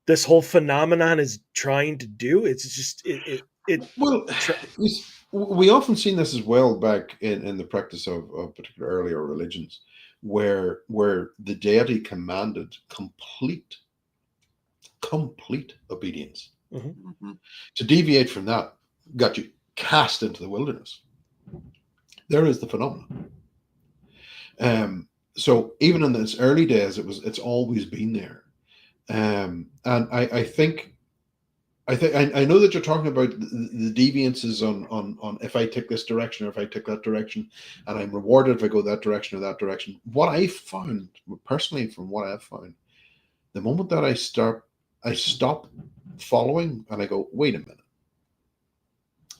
this whole phenomenon is trying to do? It's just well, we often seen this as well back in the practice of particular earlier religions, where the deity commanded complete obedience. Mm-hmm. To deviate from that got you cast into the wilderness. There is the phenomenon. So even in its early days, it's always been there. And I think I know that you're talking about the deviances on if I take this direction or if I take that direction, and I'm rewarded if I go that direction or that direction. What I found personally, from what I've found, the moment that I stop following and I go, wait a minute,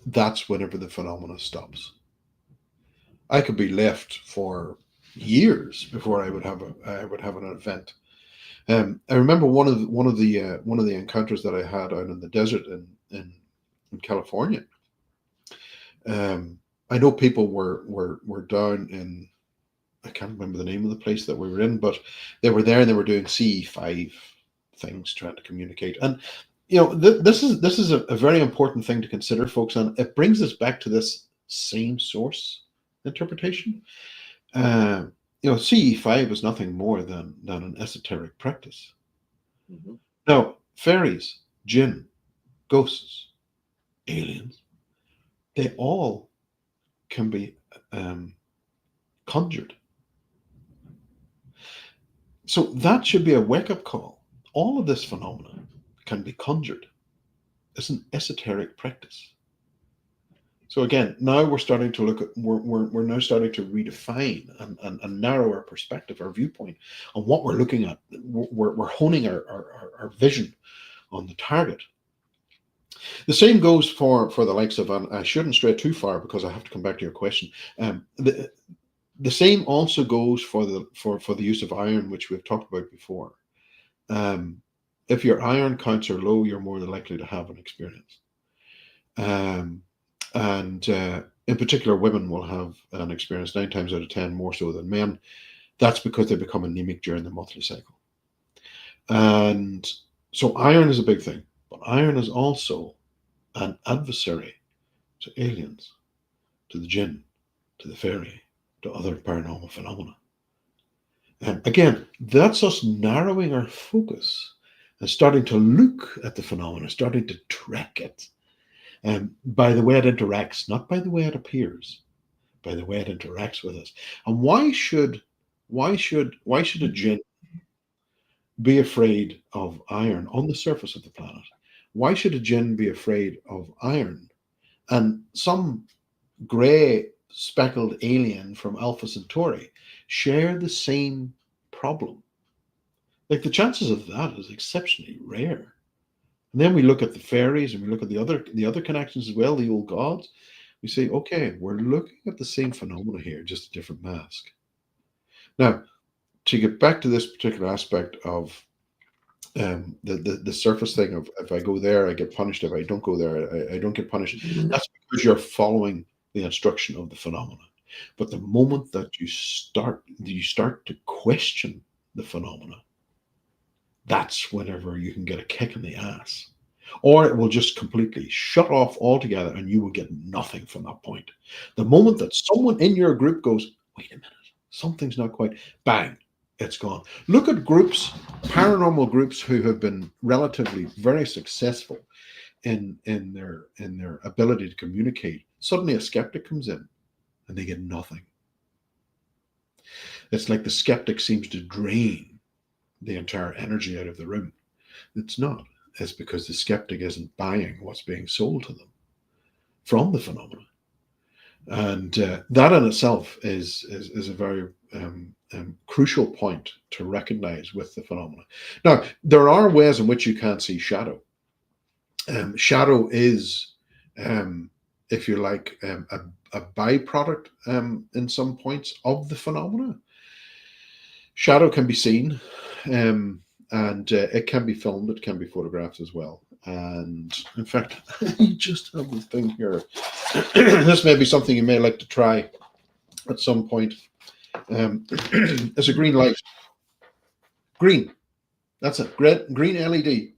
that's whenever the phenomena stops. I could be left for years before I would have an event. I remember one of the encounters that I had out in the desert in California. I know people were down in, I can't remember the name of the place that we were in, but they were there and they were doing CE5 things, trying to communicate. And this is a very important thing to consider, folks, and it brings us back to this same source interpretation. CE5 is nothing more than an esoteric practice. Mm-hmm. Now, fairies, jinn, ghosts, aliens, they all can be conjured. So that should be a wake-up call. All of this phenomena can be conjured. It's an esoteric practice. So again, now we're starting to look at, we're now starting to redefine and narrow our perspective, our viewpoint on what we're looking at. We're honing our vision on the target. The same goes for the likes of, and I shouldn't stray too far because I have to come back to your question. The same also goes for the use of iron, which we've talked about before. If your iron counts are low, you're more likely to have an experience. And in particular, women will have an experience 9 times out of 10 more so than men. That's because they become anemic during the monthly cycle. And so iron is a big thing, but iron is also an adversary to aliens, to the jinn, to the fairy, to other paranormal phenomena. And again, that's us narrowing our focus and starting to look at the phenomena, starting to track it. By the way it interacts, not by the way it appears, by the way it interacts with us. And why should a jinn be afraid of iron on the surface of the planet? Why should a jinn be afraid of iron? And some grey speckled alien from Alpha Centauri share the same problem. Like, the chances of that is exceptionally rare. And then we look at the fairies and we look at the other connections as well, the old gods. We say, okay, we're looking at the same phenomena here, just a different mask. Now, to get back to this particular aspect of the surface thing of, if I go there, I get punished. If I don't go there, I don't get punished. That's because you're following the instruction of the phenomena. But the moment that you start to question the phenomena, that's whenever you can get a kick in the ass. Or it will just completely shut off altogether and you will get nothing from that point. The moment that someone in your group goes, wait a minute, something's not quite, bang, it's gone. Look at groups, paranormal groups who have been relatively very successful in their ability to communicate. Suddenly a skeptic comes in and they get nothing. It's like the skeptic seems to drain the entire energy out of the room. It's not. It's because the skeptic isn't buying what's being sold to them from the phenomena. And that in itself is a very crucial point to recognize with the phenomena. Now, there are ways in which you can see shadow. Shadow is, if you like, a byproduct in some points of the phenomena. Shadow can be seen, and it can be filmed, it can be photographed as well. And in fact, I just have this thing here. This may be something you may like to try at some point. It's a green light. Green. That's it. Green LED.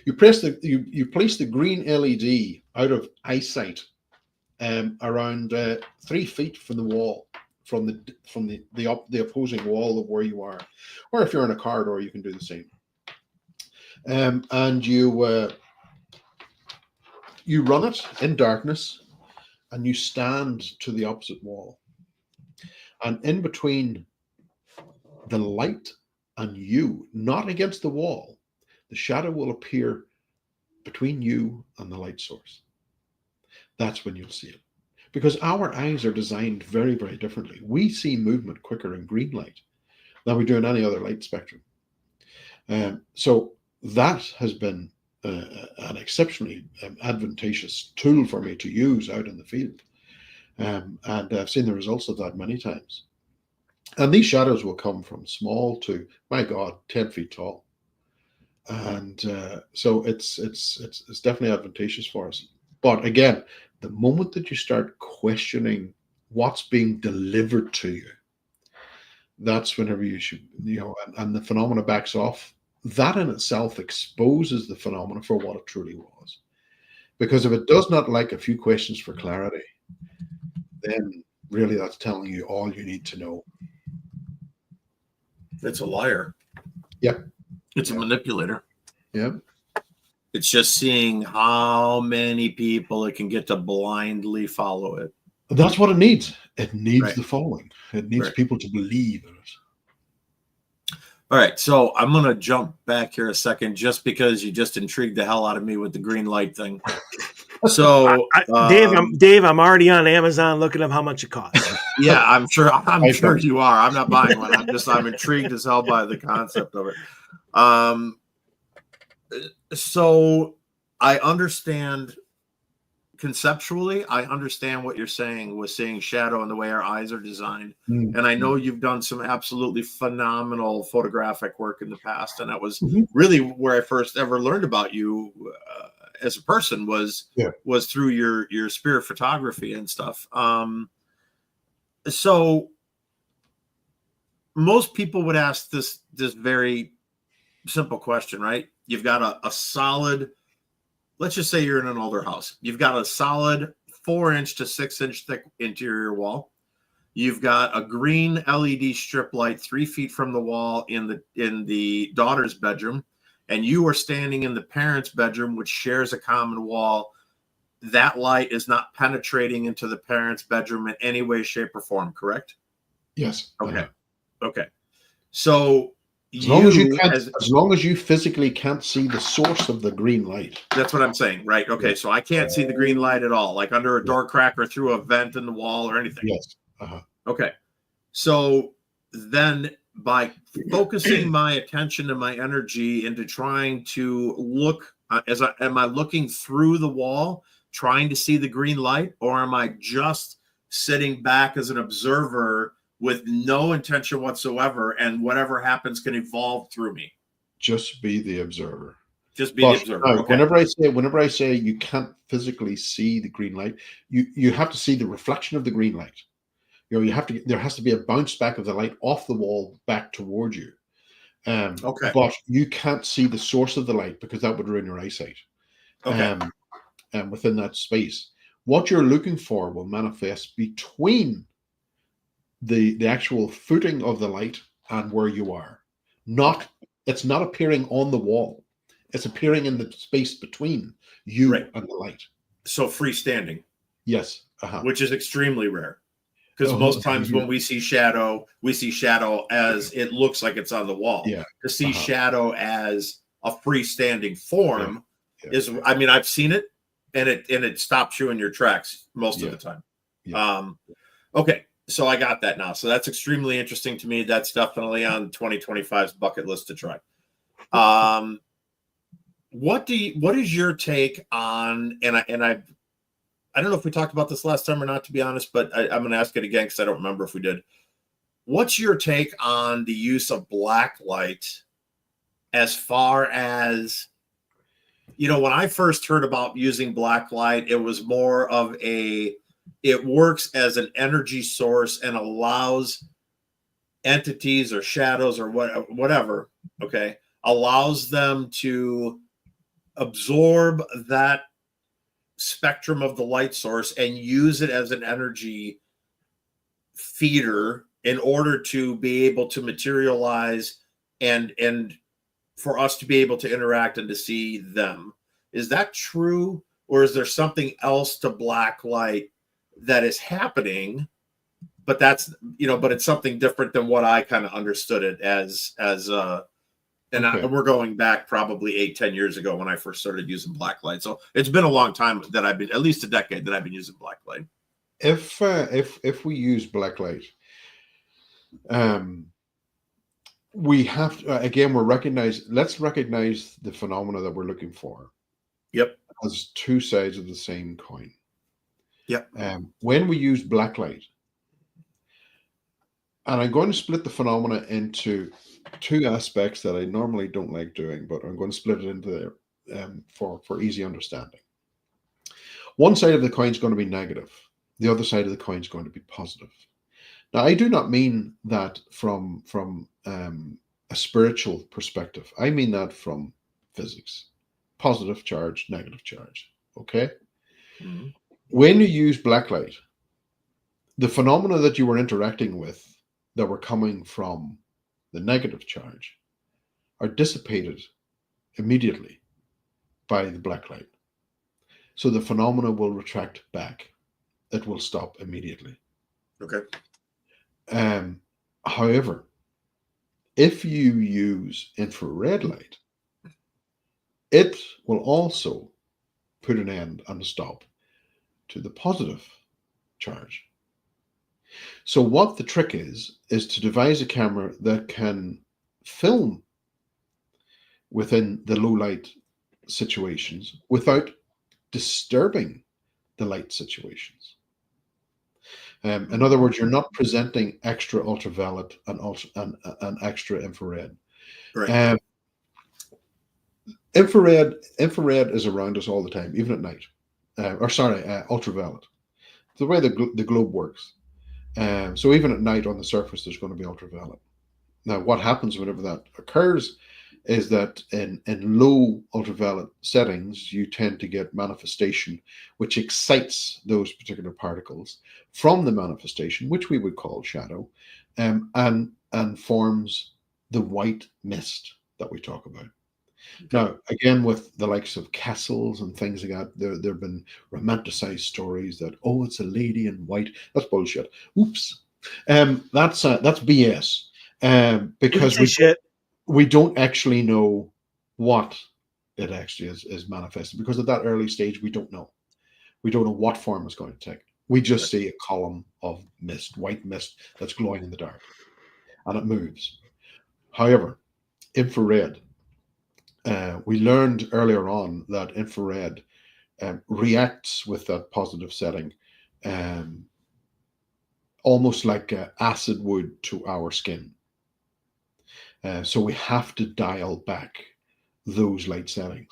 You place the green LED out of eyesight around 3 feet from the wall, from the opposing wall of where you are, or if you're in a corridor, you can do the same. And you run it in darkness, and you stand to the opposite wall, and in between the light and you, not against the wall, the shadow will appear between you and the light source. That's when you'll see it. Because our eyes are designed very, very differently. We see movement quicker in green light than we do in any other light spectrum. So that has been an exceptionally advantageous tool for me to use out in the field. And I've seen the results of that many times. And these shadows will come from small to, my God, 10 feet tall. And so it's definitely advantageous for us. But again, the moment that you start questioning what's being delivered to you, that's whenever you should, and the phenomena backs off. That in itself exposes the phenomena for what it truly was. Because if it does not like a few questions for clarity, then really that's telling you all you need to know. It's a liar. Yeah. It's a manipulator. Yeah. It's just seeing how many people it can get to blindly follow it. That's what it needs. It needs Right. the following. It needs Right. people to believe in it. All right. So I'm going to jump back here a second just because you just intrigued the hell out of me with the green light thing. So Dave, I'm already on Amazon looking up how much it costs. Yeah, I'm sure you are. I'm not buying one. I'm intrigued as hell by the concept of it. So I understand conceptually, I understand what you're saying with seeing shadow and the way our eyes are designed. Mm-hmm. And I know you've done some absolutely phenomenal photographic work in the past. And that was really where I first ever learned about you as a person was through your spirit photography and stuff. So most people would ask this very simple question, right? You've got a solid, let's just say you're in an older house. You've got a solid 4-inch to 6-inch thick interior wall. You've got a green LED strip light 3 feet from the wall in the daughter's bedroom, and you are standing in the parents' bedroom, which shares a common wall. That light is not penetrating into the parents' bedroom in any way, shape, or form, correct? Yes. Okay. Okay. So as long as you physically can't see the source of the green light. That's what I'm saying, right? Okay, so I can't see the green light at all, like under a door crack or through a vent in the wall or anything. Yes. Okay. So then by focusing my attention and my energy into trying to look, am I looking through the wall, trying to see the green light, or am I just sitting back as an observer with no intention whatsoever, and whatever happens can evolve through me? Just be the observer. Just be the observer. Okay. Whenever I say you can't physically see the green light, you have to see the reflection of the green light. There has to be a bounce back of the light off the wall back towards you. Okay. But you can't see the source of the light because that would ruin your eyesight. Okay. And within that space, what you're looking for will manifest between the actual footing of the light and where you are. It's not appearing on the wall. It's appearing in the space between you and the light. So freestanding. Yes. Which is extremely rare. Because most times when we see shadow as it looks like it's on the wall. Yeah. To see shadow as a freestanding form is, I mean, I've seen it, and it stops you in your tracks most of the time. Yeah. Okay, so I got that now. So that's extremely interesting to me. That's definitely on 2025's bucket list to try. What is your take on, and I don't know if we talked about this last time or not, to be honest, but I'm going to ask it again because I don't remember if we did. What's your take on the use of black light as far as, when I first heard about using black light, it was more of it works as an energy source and allows entities or shadows or whatever, okay, allows them to absorb that spectrum of the light source and use it as an energy feeder in order to be able to materialize and for us to be able to interact and to see them. Is that true, or is there something else to black light that is happening, but but it's something different than what I kind of understood it as we're going back probably 8-10 years ago when I first started using black light. So it's been a long time that I've been, at least a decade, that I've been using black light. If we use black light, we have to, again, let's recognize the phenomena that we're looking for. Yep. As two sides of the same coin. Yep. When we use black light, and I'm going to split the phenomena into two aspects that I normally don't like doing, but I'm going to split it into for easy understanding. One side of the coin is going to be negative. The other side of the coin is going to be positive. Now, I do not mean that from a spiritual perspective. I mean that from physics. Positive charge, negative charge. Okay? Mm-hmm. When you use black light, the phenomena that you were interacting with that were coming from the negative charge are dissipated immediately by the black light. So the phenomena will retract back. It will stop immediately. Okay. However, if you use infrared light, it will also put an end and a stop to the positive charge. So what the trick is to devise a camera that can film within the low light situations without disturbing the light situations. In other words, you're not presenting extra ultraviolet and extra infrared. Right. Infrared is around us all the time, even at night. Ultraviolet. The way the globe works. So even at night on the surface, there's going to be ultraviolet. Now, what happens whenever that occurs is that in low ultraviolet settings, you tend to get manifestation, which excites those particular particles from the manifestation, which we would call shadow, and forms the white mist that we talk about. Okay. Now, again, with the likes of castles and things like that, there have been romanticized stories that, oh, it's a lady in white. That's bullshit. Oops. That's BS. Because we don't actually know what it actually is manifested, because at that early stage, we don't know. We don't know what form it's going to take. We just see a column of mist, white mist that's glowing in the dark, and it moves. However, infrared, we learned earlier on that infrared reacts with that positive setting almost like acid would to our skin. So we have to dial back those light settings.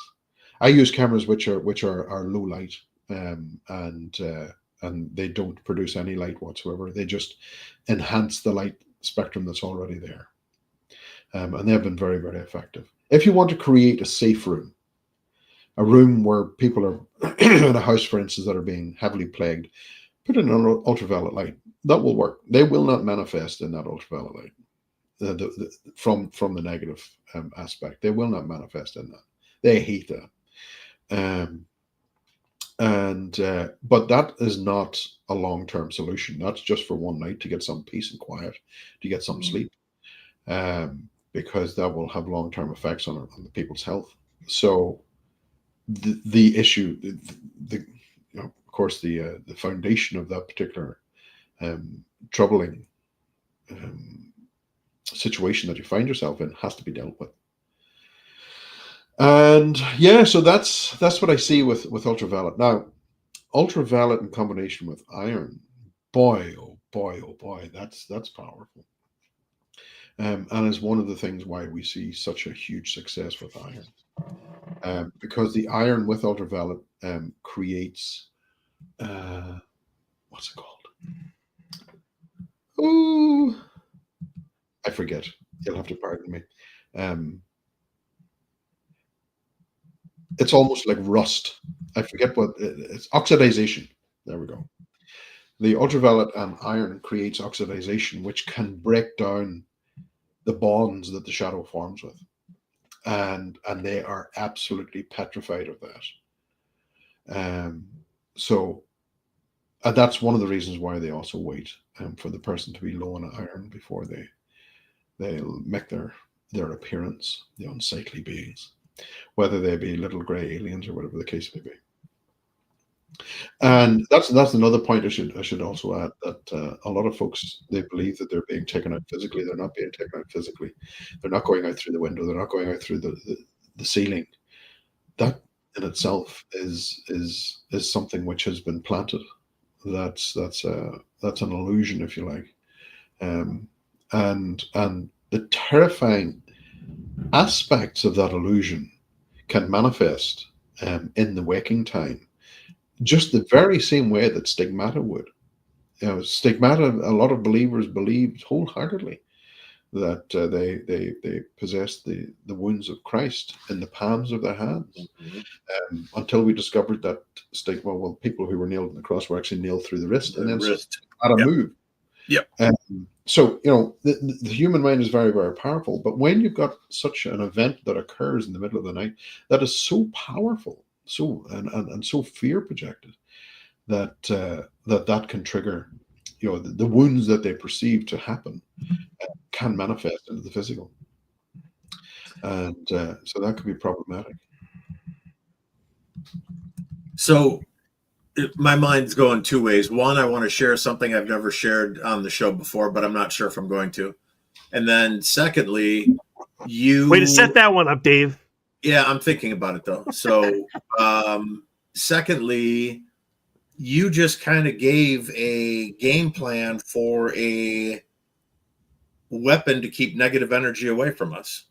I use cameras which are low light, and they don't produce any light whatsoever. They just enhance the light spectrum that's already there, and they've been very, very effective. If you want to create a safe room, a room where people are in a house, for instance, that are being heavily plagued, put in an ultraviolet light. That will work. They will not manifest in that ultraviolet light. From the negative aspect, they will not manifest in that. They hate that. And but that is not a long-term solution. That's just for one night to get some peace and quiet, to get some sleep, because that will have long-term effects on the people's health. So the issue, the of course, the foundation of that particular troubling situation that you find yourself in has to be dealt with. And yeah, so that's what I see with ultraviolet. Now, ultraviolet in combination with iron, boy, oh boy, oh boy, that's powerful. And is one of the things why we see such a huge success with iron, because the iron with ultraviolet creates what's it called? Oh, I forget. You'll have to pardon me. Um, it's almost like rust. I forget what it's oxidization. There we go. The ultraviolet and iron creates oxidization, which can break down the bonds that the shadow forms with, and they are absolutely petrified of that. So and that's one of the reasons why they also wait for the person to be low on iron before they'll make their appearance, the unsightly beings, whether they be little grey aliens or whatever the case may be. And that's another point I should also add, that a lot of folks, they believe that they're being taken out physically. They're not being taken out physically. They're not going out through the window. They're not going out through the ceiling. That in itself is something which has been planted. That's an illusion, if you like, and the terrifying aspects of that illusion can manifest in the waking time, just the very same way that stigmata would. Stigmata, a lot of believers believed wholeheartedly that they possessed the wounds of Christ in the palms of their hands, until we discovered that stigma. Well, people who were nailed on the cross were actually nailed through the wrist, and then stigmata moved. Yep. So the human mind is very, very powerful. But when you've got such an event that occurs in the middle of the night that is so powerful, so and so fear projected, that that can trigger, the wounds that they perceive to happen can manifest into the physical, and so that could be problematic. So my mind's going two ways. One, I want to share something I've never shared on the show before, but I'm not sure if I'm going to. And then secondly, way to set that one up, Dave. Yeah, I'm thinking about it though. So secondly, you just kind of gave a game plan for a weapon to keep negative energy away from us.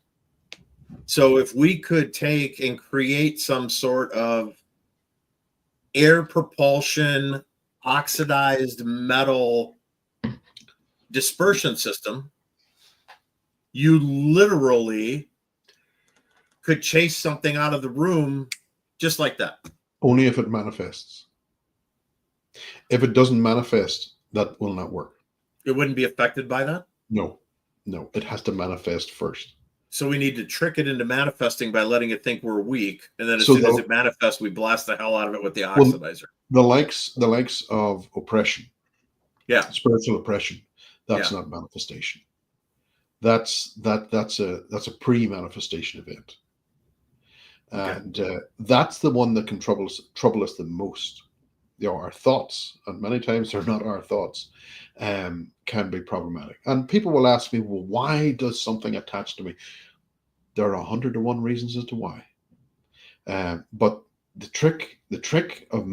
So if we could take and create some sort of air propulsion, oxidized metal dispersion system, you literally could chase something out of the room just like that. Only if it manifests. If it doesn't manifest, that will not work. It wouldn't be affected by that? No, it has to manifest first. So we need to trick it into manifesting by letting it think we're weak, and then as soon as it manifests, we blast the hell out of it with the oxidizer. The likes of oppression, spiritual oppression, that's not manifestation. That's a pre-manifestation event, and that's the one that can trouble us the most. Our thoughts, and many times they're not our thoughts, can be problematic. And people will ask me, well, why does something attach to me? There are 100-to-1 reasons as to why. But the trick of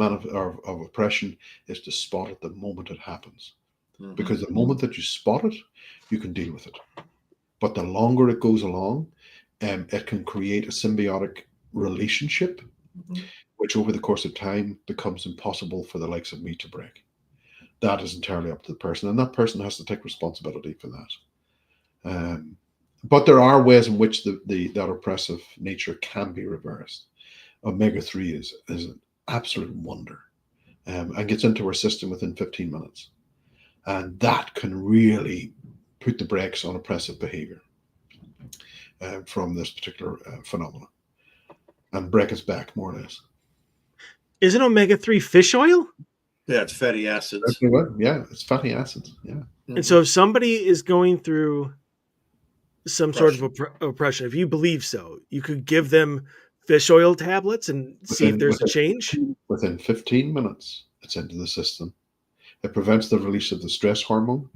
oppression is to spot it the moment it happens. Mm-hmm. Because the moment that you spot it, you can deal with it. But the longer it goes along, it can create a symbiotic relationship, which over the course of time becomes impossible for the likes of me to break. That is entirely up to the person, and that person has to take responsibility for that. But there are ways in which that oppressive nature can be reversed. Omega-3 is an absolute wonder, and gets into our system within 15 minutes. And that can really put the brakes on oppressive behavior from this particular phenomenon, and break us back more or less. Isn't omega-3 fish oil? Yeah, it's fatty acids. Yeah, it's fatty acids. Yeah. And so if somebody is going through some sort of oppression, if you believe so, you could give them fish oil tablets and see if there's a change. Within 15 minutes, it's into the system. It prevents the release of the stress hormone.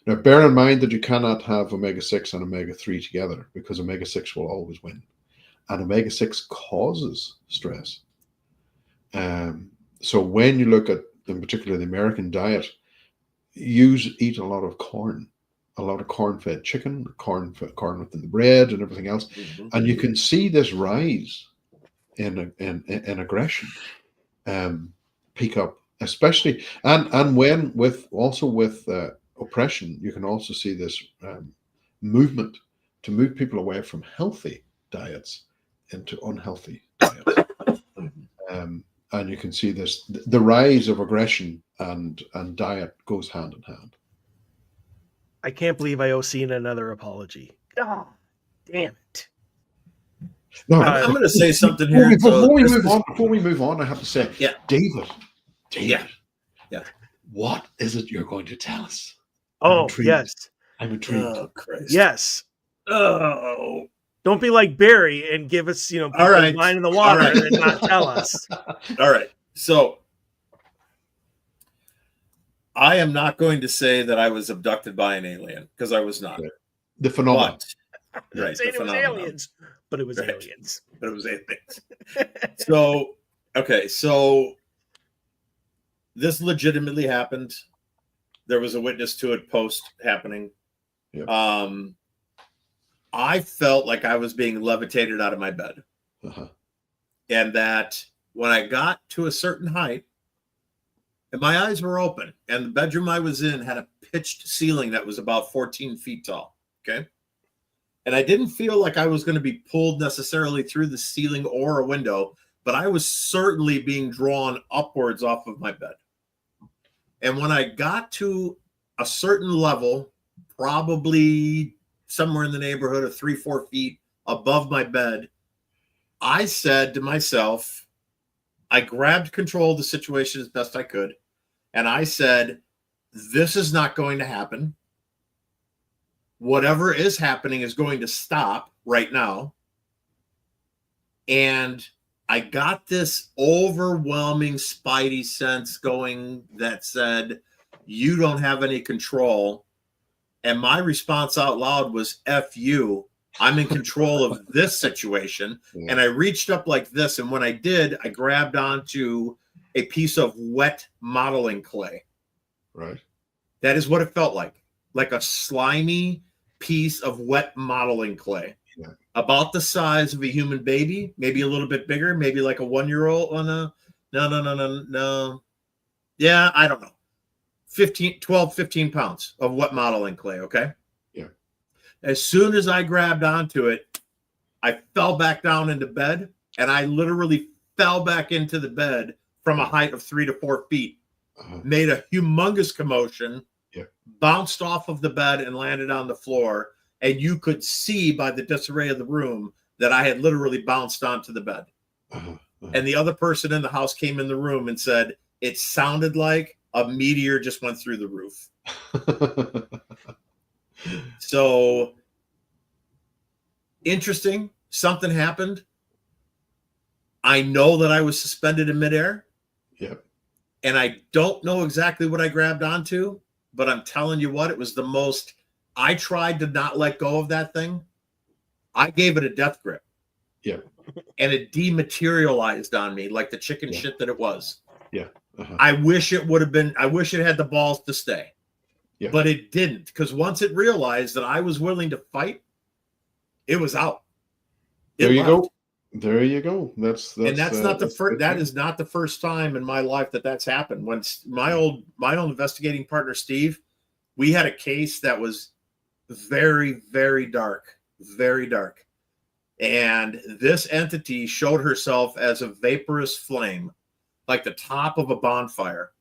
Now, bear in mind that you cannot have omega-6 and omega-3 together because omega-6 will always win. And omega-6 causes stress. So when you look at, in particular, the American diet, eat a lot of corn, a lot of corn-fed chicken, corn within the bread and everything else. And you can see this rise in aggression peak up, especially, and when with oppression, you can also see this movement to move people away from healthy diets into unhealthy diets. And you can see this, the rise of aggression and diet goes hand in hand. I can't believe I owe Cena another apology. Oh, damn it. No, I'm going to say something here. Before we move on, I have to say, yeah, David, yeah, what is it you're going to tell us? Oh, yes. I'm intrigued. Oh, Christ. Yes. Oh. Don't be like Barry and give us, all right, line in the water and not tell us. All right. So I am not going to say that I was abducted by an alien because I was not. The phenomenon. Right. It was aliens, but it was aliens. But it was aliens. So, okay. So this legitimately happened. There was a witness to it post happening. Yep. I felt like I was being levitated out of my bed. And that when I got to a certain height, and my eyes were open, and the bedroom I was in had a pitched ceiling that was about 14 feet tall. Okay. And I didn't feel like I was going to be pulled necessarily through the ceiling or a window, but I was certainly being drawn upwards off of my bed. And when I got to a certain level, probably somewhere in the neighborhood of 3-4 feet above my bed, I said to myself, I grabbed control of the situation as best I could. And I said, this is not going to happen. Whatever is happening is going to stop right now. And I got this overwhelming spidey sense going that said, you don't have any control. And my response out loud was, F you. I'm in control of this situation. Yeah. And I reached up like this. And when I did, I grabbed onto a piece of wet modeling clay. Right. That is what it felt like a slimy piece of wet modeling clay. Yeah. About the size of a human baby, maybe a little bit bigger, maybe like a 1-year-old on a, no. Yeah, I don't know. 15 pounds of wet modeling clay, okay? Yeah. As soon as I grabbed onto it, I fell back down into bed, and I literally fell back into the bed from a height of 3 to 4 feet, made a humongous commotion, bounced off of the bed and landed on the floor, and you could see by the disarray of the room that I had literally bounced onto the bed. And the other person in the house came in the room and said, it sounded like a meteor just went through the roof. So interesting. Something happened. I know that I was suspended in midair. Yep. And I don't know exactly what I grabbed onto, but I'm telling you what, it was the most, I tried to not let go of that thing. I gave it a death grip. Yeah. And it dematerialized on me like the chicken shit that it was. Yeah. I wish it would have been, I wish it had the balls to stay. Yeah. But it didn't, because once it realized that I was willing to fight, it was out. There you go. There you go. That's not the first. That is not the first time in my life that that's happened. When my old investigating partner Steve, we had a case that was very, very dark, and this entity showed herself as a vaporous flame, like the top of a bonfire.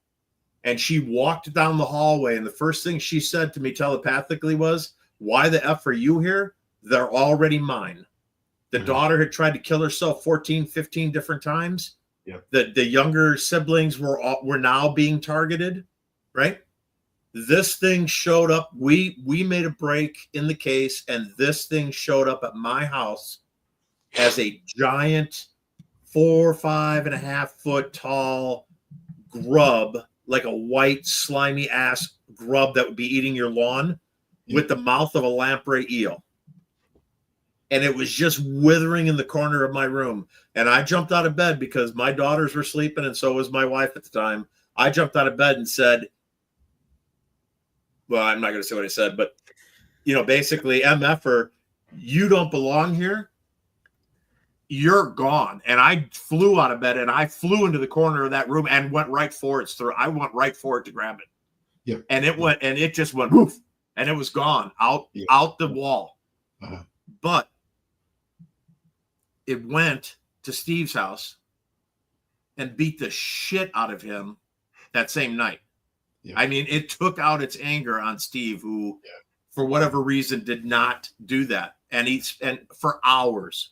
And she walked down the hallway, and the first thing she said to me telepathically was, "Why the F are you here? They're already mine." The daughter had tried to kill herself 14, 15 different times. Yeah. The younger siblings were now being targeted, right? This thing showed up. We made a break in the case, and this thing showed up at my house as a giant 4.5.5 foot tall grub, like a white slimy ass grub that would be eating your lawn, with the mouth of a lamprey eel. And it was just withering in the corner of my room. And I jumped out of bed because my daughters were sleeping, and so was my wife at the time. I jumped out of bed and said, well, I'm not going to say what I said, but, basically, MFer, you don't belong here. You're gone. And I flew out of bed, and I flew into the corner of that room and went right for its throat. I went right for it to grab it. Yeah. And it just went woof, and it was gone out the wall. Uh-huh. But it went to Steve's house and beat the shit out of him that same night. Yeah. I mean, it took out its anger on Steve, who, for whatever reason, did not do that. And he spent for hours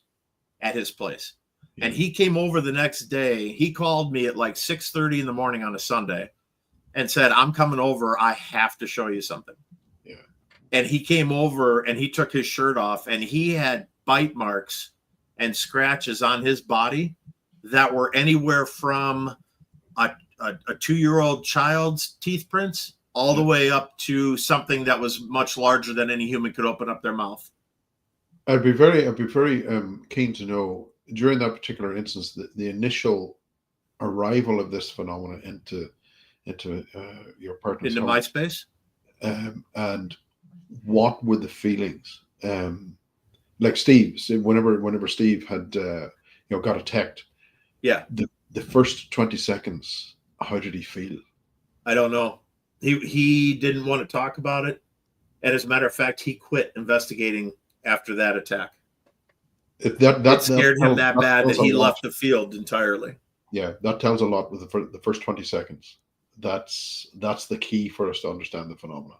at his place. Yeah. And he came over the next day. He called me at like 6:30 in the morning on a Sunday and said, I'm coming over. I have to show you something. Yeah. And he came over and he took his shirt off, and he had bite marks and scratches on his body that were anywhere from a 2-year-old child's teeth prints all the way up to something that was much larger than any human could open up their mouth. I'd be very keen to know, during that particular instance, the initial arrival of this phenomenon into your partner's into home, MySpace, and what were the feelings? Like Steve, whenever Steve had got attacked, the first 20 seconds, how did he feel? I don't know. He didn't want to talk about it, and as a matter of fact, he quit investigating after that attack. It scared him that bad that he left the field entirely. Yeah, that tells a lot with the first 20 seconds. That's the key for us to understand the phenomenon.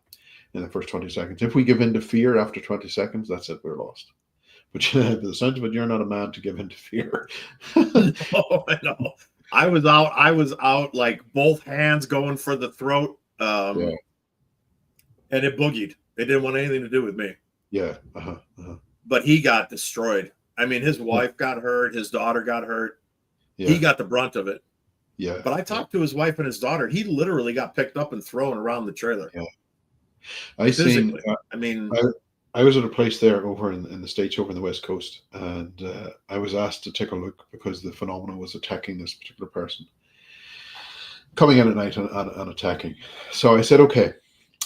In the first 20 seconds, if we give in to fear after 20 seconds, that's it, we're lost. But the sense of it, you're not a man to give in to fear. Oh, I know. I was out like both hands going for the throat. And it boogied. It didn't want anything to do with me. Yeah. But he got destroyed. I mean, his wife got hurt. His daughter got hurt. Yeah. He got the brunt of it. Yeah. But I talked to his wife and his daughter. He literally got picked up and thrown around the trailer. Yeah. I was at a place there over in the States, over in the West Coast, and I was asked to take a look because the phenomenon was attacking this particular person, coming in at night and attacking. So I said, okay.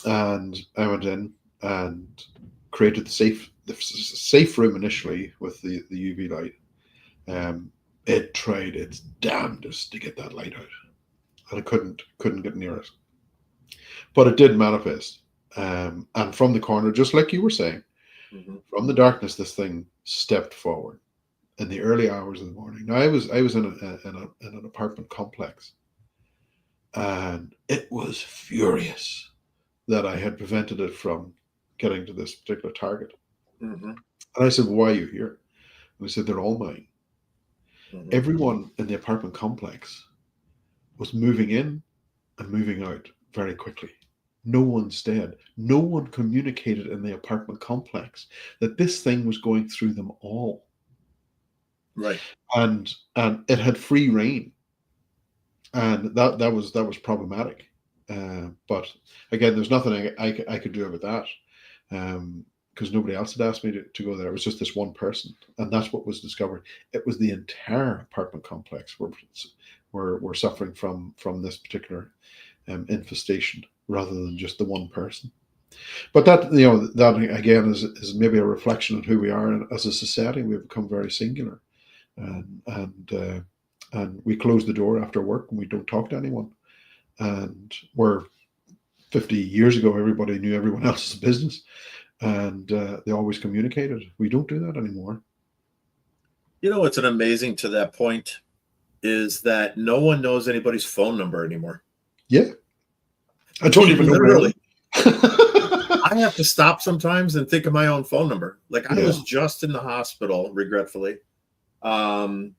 And I went in and created the safe room initially with the UV light. It tried its damnedest to get that light out, and it couldn't get near it. But it did manifest. And from the corner, just like you were saying, from the darkness, this thing stepped forward in the early hours of the morning. Now, I was in an apartment complex, and it was furious that I had prevented it from getting to this particular target. And I said, well, why are you here? And they said, they're all mine. Everyone in the apartment complex was moving in and moving out very quickly. No one's dead. No one communicated in the apartment complex that this thing was going through them all. Right. And it had free reign. And that was problematic. But again, there's nothing I could do about that. Because nobody else had asked me to go there. It was just this one person. And that's what was discovered. It was the entire apartment complex were suffering from this particular infestation, rather than just the one person. But that again is maybe a reflection on who we are, and as a society we've become very singular, and we close the door after work and we don't talk to anyone. And where 50 years ago everybody knew everyone else's business, and they always communicated, we don't do that anymore. You know what's an amazing to that point is that no one knows anybody's phone number anymore. Yeah. I don't even know. Literally. I have to stop sometimes and think of my own phone number. Like I was just in the hospital, regretfully. And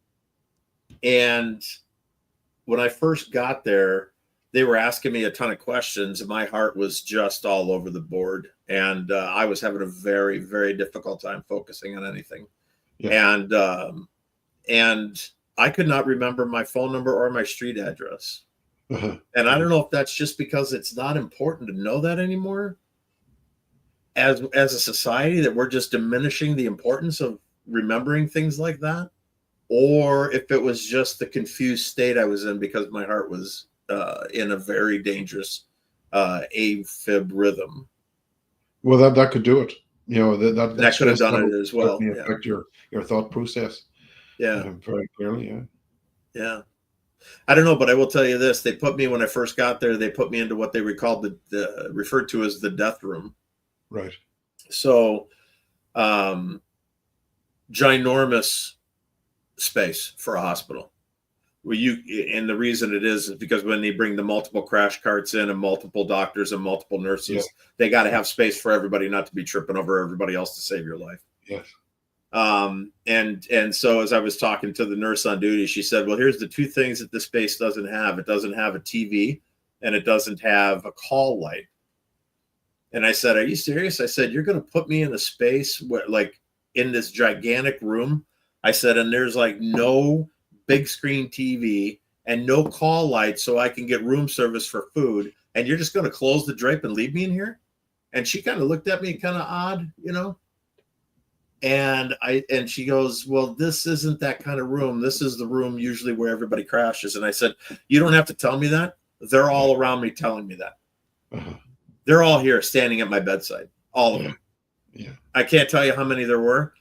when I first got there, they were asking me a ton of questions, and my heart was just all over the board. And I was having a very, very difficult time focusing on anything. Yeah. And I could not remember my phone number or my street address. Uh-huh. And I don't know if that's just because it's not important to know that anymore as a society, that we're just diminishing the importance of remembering things like that, or if it was just the confused state I was in because my heart was in a very dangerous AFib rhythm. Well, that could do it. You know, That could have done it as well. Yeah. Affect your thought process. Yeah. Very clearly. Yeah. Yeah. I don't know, but I will tell you this: they put me, when I first got there, they put me into what they referred to as the death room. Right. So, ginormous space for a hospital. And the reason it is because when they bring the multiple crash carts in and multiple doctors and multiple nurses, they got to have space for everybody not to be tripping over everybody else to save your life. Yes. And so as I was talking to the nurse on duty, she said, well, here's the two things that this space doesn't have. It doesn't have a TV, and it doesn't have a call light. And I said, are you serious? I said, you're going to put me in a space where, like, in this gigantic room? I said, and there's like no big screen TV and no call light so I can get room service for food. And you're just going to close the drape and leave me in here? And she kind of looked at me kind of odd, you know? And she goes, well, this isn't that kind of room. This is the room usually where everybody crashes. And I said, you don't have to tell me that. They're all around me telling me that. Uh-huh. They're all here standing at my bedside, all of them. Yeah. I can't tell you how many there were,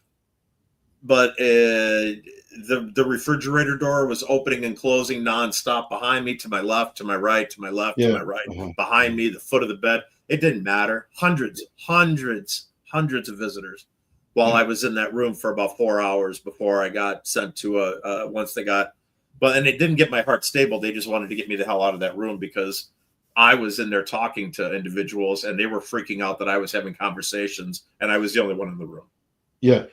but the refrigerator door was opening and closing nonstop behind me, to my left, to my right, to my left, to my right, behind me, the foot of the bed. It didn't matter. Hundreds of visitors while I was in that room for about 4 hours before I got sent to and it didn't get my heart stable. They just wanted to get me the hell out of that room because I was in there talking to individuals and they were freaking out that I was having conversations and I was the only one in the room. Yeah.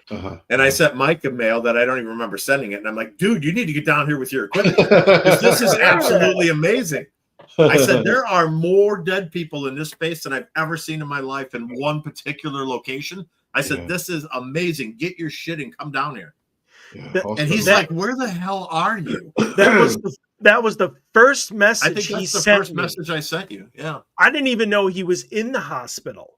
And I sent Mike a mail that I don't even remember sending it. And I'm like, dude, you need to get down here with your equipment. This is absolutely amazing. I said, there are more dead people in this space than I've ever seen in my life in one particular location. I said, this is amazing. Get your shit and come down here. Yeah, and he's like, where the hell are you? That was the first message I think that's the first message I sent you. Yeah. I didn't even know he was in the hospital.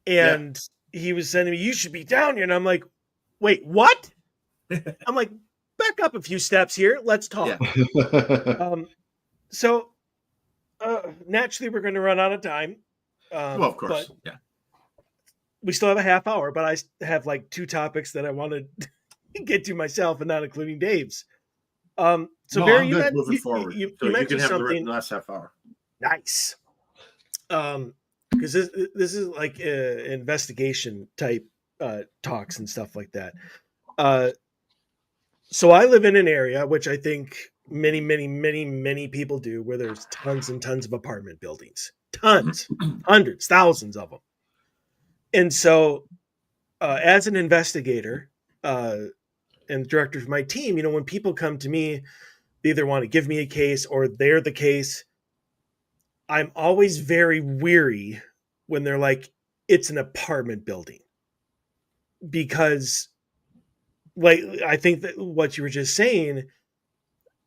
And he was sending me, you should be down here. And I'm like, wait, what? I'm like, back up a few steps here. Let's talk. Yeah. So naturally, we're going to run out of time. Well, of course. Yeah. We still have a half hour, but I have like two topics that I want to get to myself and not including Dave's. So Barry, you mentioned have the last half hour. Nice. Because this is like investigation type talks and stuff like that. So I live in an area, which I think many people do, where there's tons and tons of apartment buildings. Tons, hundreds, thousands of them. And so as an investigator and director of my team, you know, when people come to me, they either want to give me a case or they're the case. I'm always very weary when they're like, it's an apartment building. Because, like, I think that what you were just saying,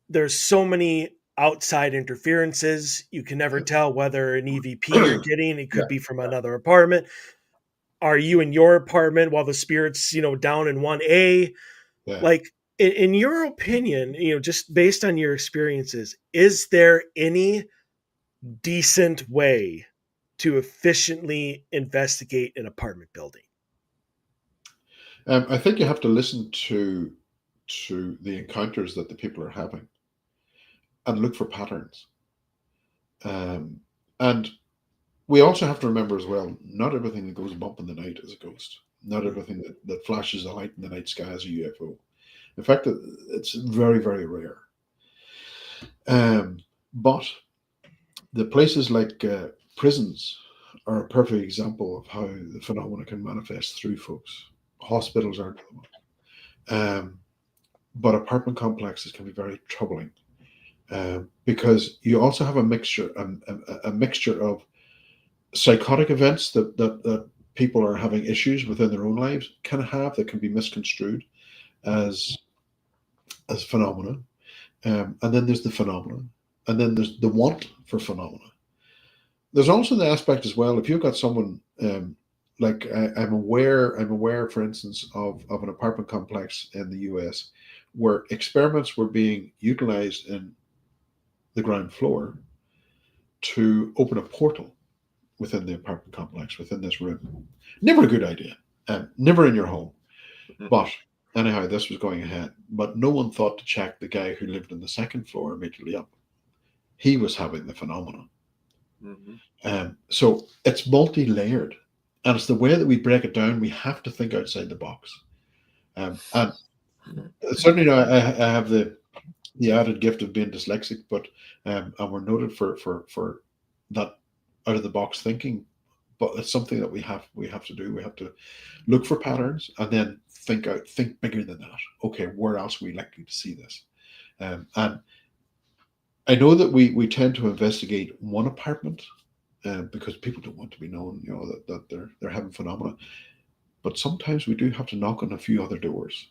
there's so many outside interferences. You can never tell whether an EVP you're getting, it could be from another apartment. Are you in your apartment while the spirit's, you know, down in 1A? Yeah. Like, in your opinion, you know, just based on your experiences, is there any decent way to efficiently investigate an apartment building? I think you have to listen to the encounters that the people are having and look for patterns. And we also have to remember as well, not everything that goes bump in the night is a ghost. Not everything that flashes a light in the night sky is a UFO. In fact, it's very, very rare. But the places like prisons are a perfect example of how the phenomena can manifest through folks. Hospitals aren't one. But apartment complexes can be very troubling. because you also have a mixture of psychotic events that people are having issues within their own lives can have that can be misconstrued as phenomena. And then there's the phenomenon, and then there's the want for phenomena. There's also the aspect as well. If you've got someone like I'm aware, for instance, of an apartment complex in the US where experiments were being utilized in the ground floor to open a portal within the apartment complex, within this room. Never a good idea. Never in your home. But anyhow, this was going ahead. But no one thought to check the guy who lived on the second floor immediately up. He was having the phenomenon. So it's multi-layered. And it's the way that we break it down. We have to think outside the box. And certainly now I have the added gift of being dyslexic, but and we're noted for that out of the box thinking. But it's something that we have to do. We have to look for patterns and then think bigger than that. Okay, where else are we likely to see this? And I know that we tend to investigate one apartment because people don't want to be known, that they're having phenomena. But sometimes we do have to knock on a few other doors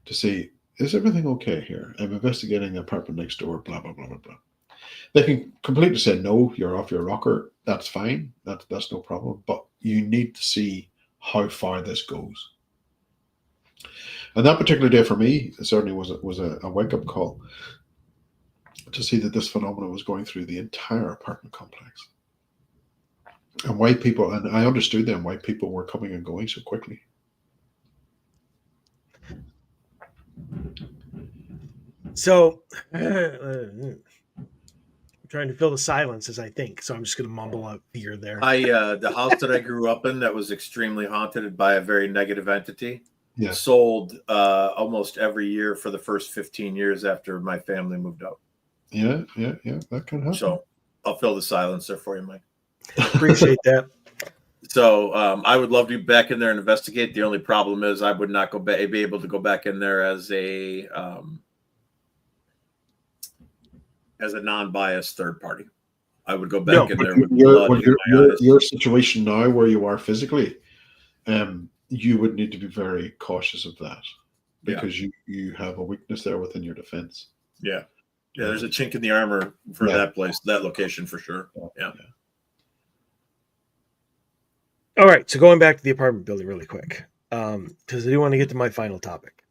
to say, is everything okay here? I'm investigating the apartment next door, blah, blah, blah, blah, blah. They can completely say, no, you're off your rocker. That's fine. That's no problem. But you need to see how far this goes. And that particular day for me, it certainly was a wake-up call to see that this phenomenon was going through the entire apartment complex. And why people, and I understood then why people were coming and going so quickly. So, I'm trying to fill the silence as I think, so I'm just going to mumble out here there. The house that I grew up in that was extremely haunted by a very negative entity sold almost every year for the first 15 years after my family moved out. Yeah, that can happen. So I'll fill the silence there for you, Mike. Appreciate that. So I would love to be back in there and investigate. The only problem is I would not be able to go back in there as a non-biased third party. I would go back in there with blood in my eyes. Your situation now, where you are physically, you would need to be very cautious of that because you have a weakness there within your defense. Yeah, there's a chink in the armor for that place, that location for sure. Yeah. All right, so going back to the apartment building really quick, because I do want to get to my final topic.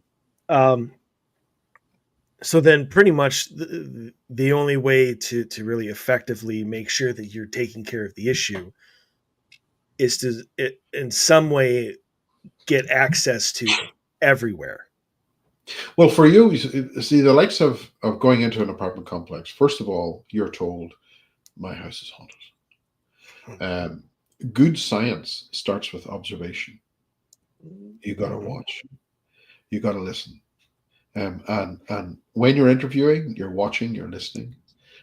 So then pretty much the only way to really effectively make sure that you're taking care of the issue is to, in some way, get access to everywhere. Well, for you, see, the likes of going into an apartment complex, first of all, you're told, my house is haunted. Good science starts with observation. You got to watch. You got to listen. And when you're interviewing, you're watching, you're listening,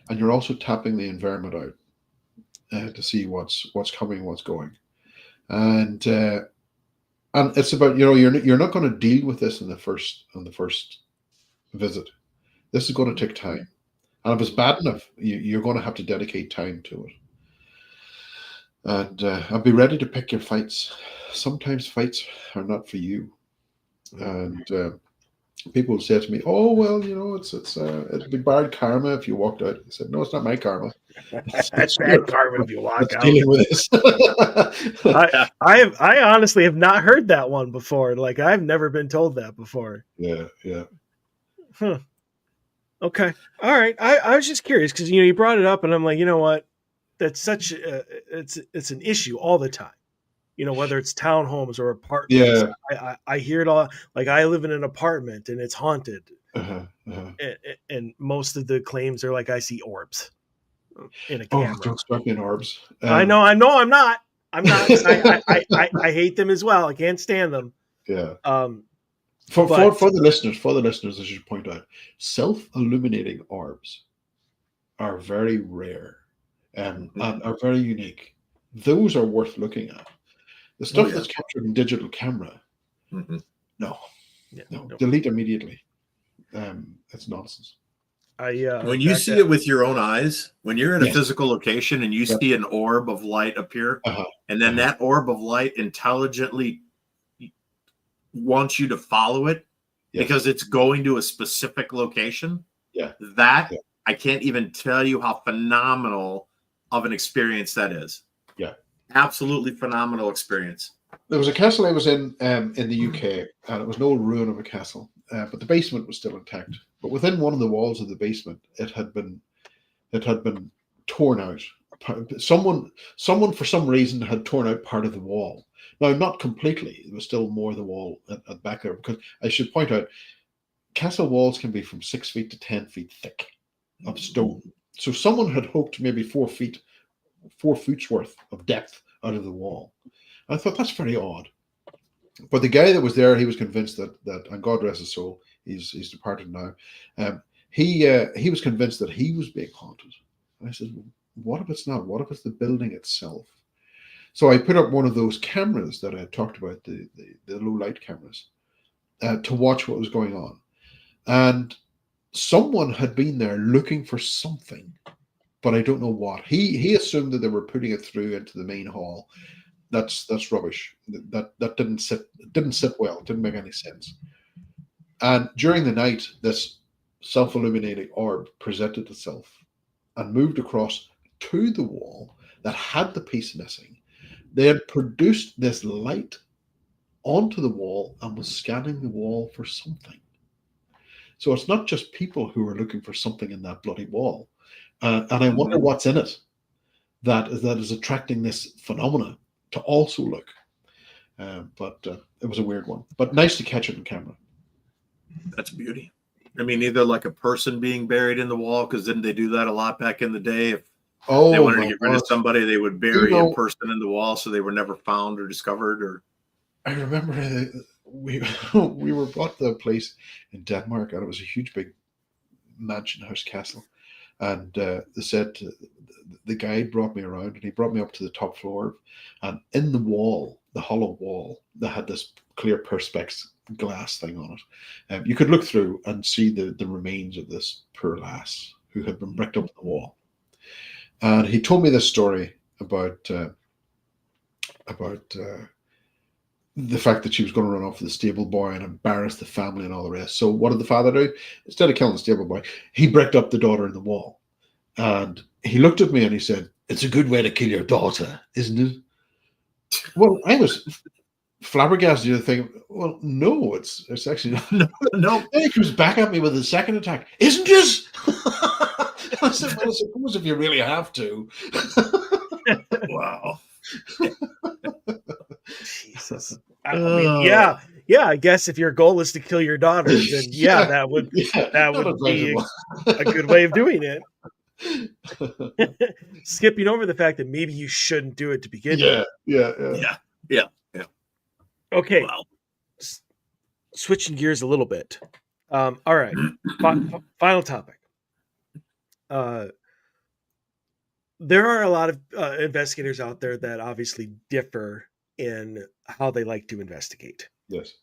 and you're also tapping the environment out to see what's coming, what's going, and it's about you're not going to deal with this on the first visit. This is going to take time, and if it's bad enough, you're going to have to dedicate time to it, and be ready to pick your fights. Sometimes fights are not for you, and people say to me, "Oh well, it'd be bad karma if you walked out." I said, "No, it's not my karma. That's bad karma if you walk out." Dealing with this. I honestly have not heard that one before. Like I've never been told that before. Yeah. Huh. Okay. All right. I was just curious because you brought it up, and I'm like, you know what? That's such it's an issue all the time. Whether it's townhomes or apartments. Yeah. I hear it all. Like I live in an apartment and it's haunted. And most of the claims are like, I see orbs in a camera. Oh, don't start me in orbs. I know. I'm not. I hate them as well. I can't stand them. Yeah. For the listeners, I should point out, self-illuminating orbs are very rare and are very unique. Those are worth looking at. The stuff that's captured in digital camera, no, delete immediately. It's nonsense. When you back see it with your own eyes, when you're in a Yes. physical location and you Yep. see an orb of light appear, and then that orb of light intelligently wants you to follow it because it's going to a specific location. Yeah. That I can't even tell you how phenomenal of an experience that is. Yeah. Absolutely phenomenal experience. There was a castle I was in the UK, and it was an old ruin of a castle, but the basement was still intact. But within one of the walls of the basement, it had been torn out. Someone for some reason had torn out part of the wall. Now, not completely. There was still more of the wall at the back there, because I should point out, castle walls can be from 6 feet to 10 feet thick of stone. So someone had hooked maybe 4 foot's worth of depth out of the wall. I thought that's very odd. But the guy that was there, he was convinced that and God rest his soul, he's departed now. He was convinced that he was being haunted. And I said, well, what if it's not? What if it's the building itself? So I put up one of those cameras that I had talked about, the low light cameras, to watch what was going on. And someone had been there looking for something, but I don't know what. He assumed that they were putting it through into the main hall. That's rubbish. That didn't sit well. It didn't make any sense. And during the night, this self-illuminating orb presented itself and moved across to the wall that had the piece missing. They had produced this light onto the wall and was scanning the wall for something. So it's not just people who are looking for something in that bloody wall. And I wonder what's in it that is attracting this phenomena to also look. But it was a weird one. But nice to catch it on camera. That's beauty. I mean, either like a person being buried in the wall, because didn't they do that a lot back in the day? If they wanted to get rid of somebody, they would bury a person in the wall so they were never found or discovered. Or I remember we were brought to a place in Denmark, and it was a huge, big mansion house castle. And they said the guide brought me around, and he brought me up to the top floor. And in the wall, the hollow wall, they had this clear perspex glass thing on it. You could look through and see the remains of this poor lass who had been bricked up in the wall. And he told me this story about the fact that she was going to run off with the stable boy and embarrass the family and all the rest. So what did the father do? Instead of killing the stable boy, he bricked up the daughter in the wall. And he looked at me and he said, "It's a good way to kill your daughter, isn't it?" Well, I was flabbergasted to think, well, no, it's actually not. No. Then he comes back at me with his second attack. Isn't it? I said, well, I suppose if you really have to. wow. Jesus. I mean, yeah. I guess if your goal is to kill your daughter, then that would be a good way of doing it. Skipping over the fact that maybe you shouldn't do it to begin with. Yeah. Okay. Wow. Switching gears a little bit. All right. Final topic. There are a lot of investigators out there that obviously differ in how they like to investigate. Yes.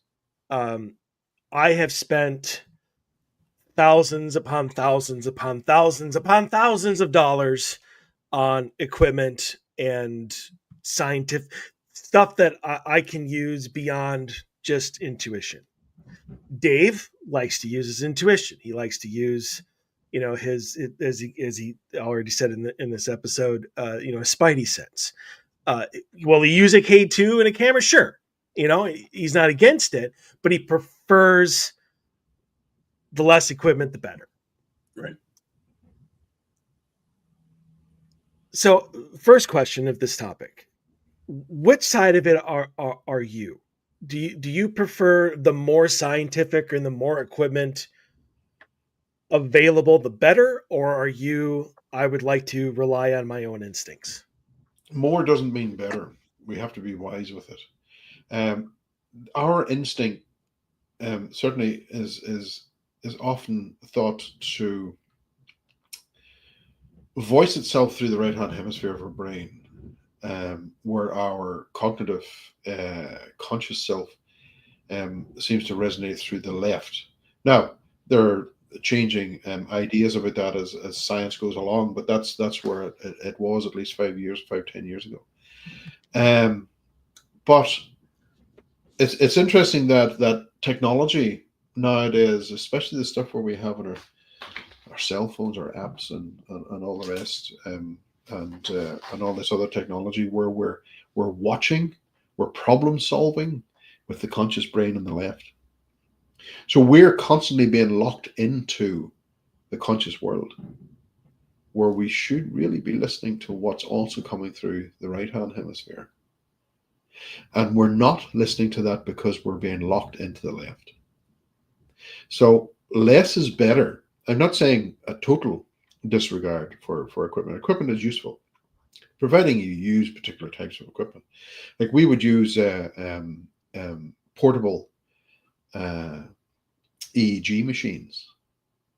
I have spent thousands upon thousands upon thousands upon thousands of dollars on equipment and scientific stuff that I can use beyond just intuition. Dave likes to use his intuition. He likes to use, his, as he already said in this episode, a spidey sense. Will he use a K2 and a camera? Sure. He's not against it, but he prefers the less equipment, the better. Right. So, first question of this topic: which side of it are you? Do you prefer the more scientific and the more equipment available, the better, or are you? I would like to rely on my own instincts. More doesn't mean better. We have to be wise with it. Our instinct certainly is often thought to voice itself through the right-hand hemisphere of our brain, where our cognitive, conscious self seems to resonate through the left. Now, there are changing ideas about that as science goes along, but that's where it was at least 10 years ago. But it's interesting that technology nowadays, especially the stuff where we have in our cell phones, our apps, and all the rest, and all this other technology, where we're watching, we're problem solving with the conscious brain on the left. So we're constantly being locked into the conscious world, where we should really be listening to what's also coming through the right hand hemisphere. And we're not listening to that because we're being locked into the left. So less is better. I'm not saying a total disregard for equipment. Equipment is useful, providing you use particular types of equipment. Like we would use portable EEG machines.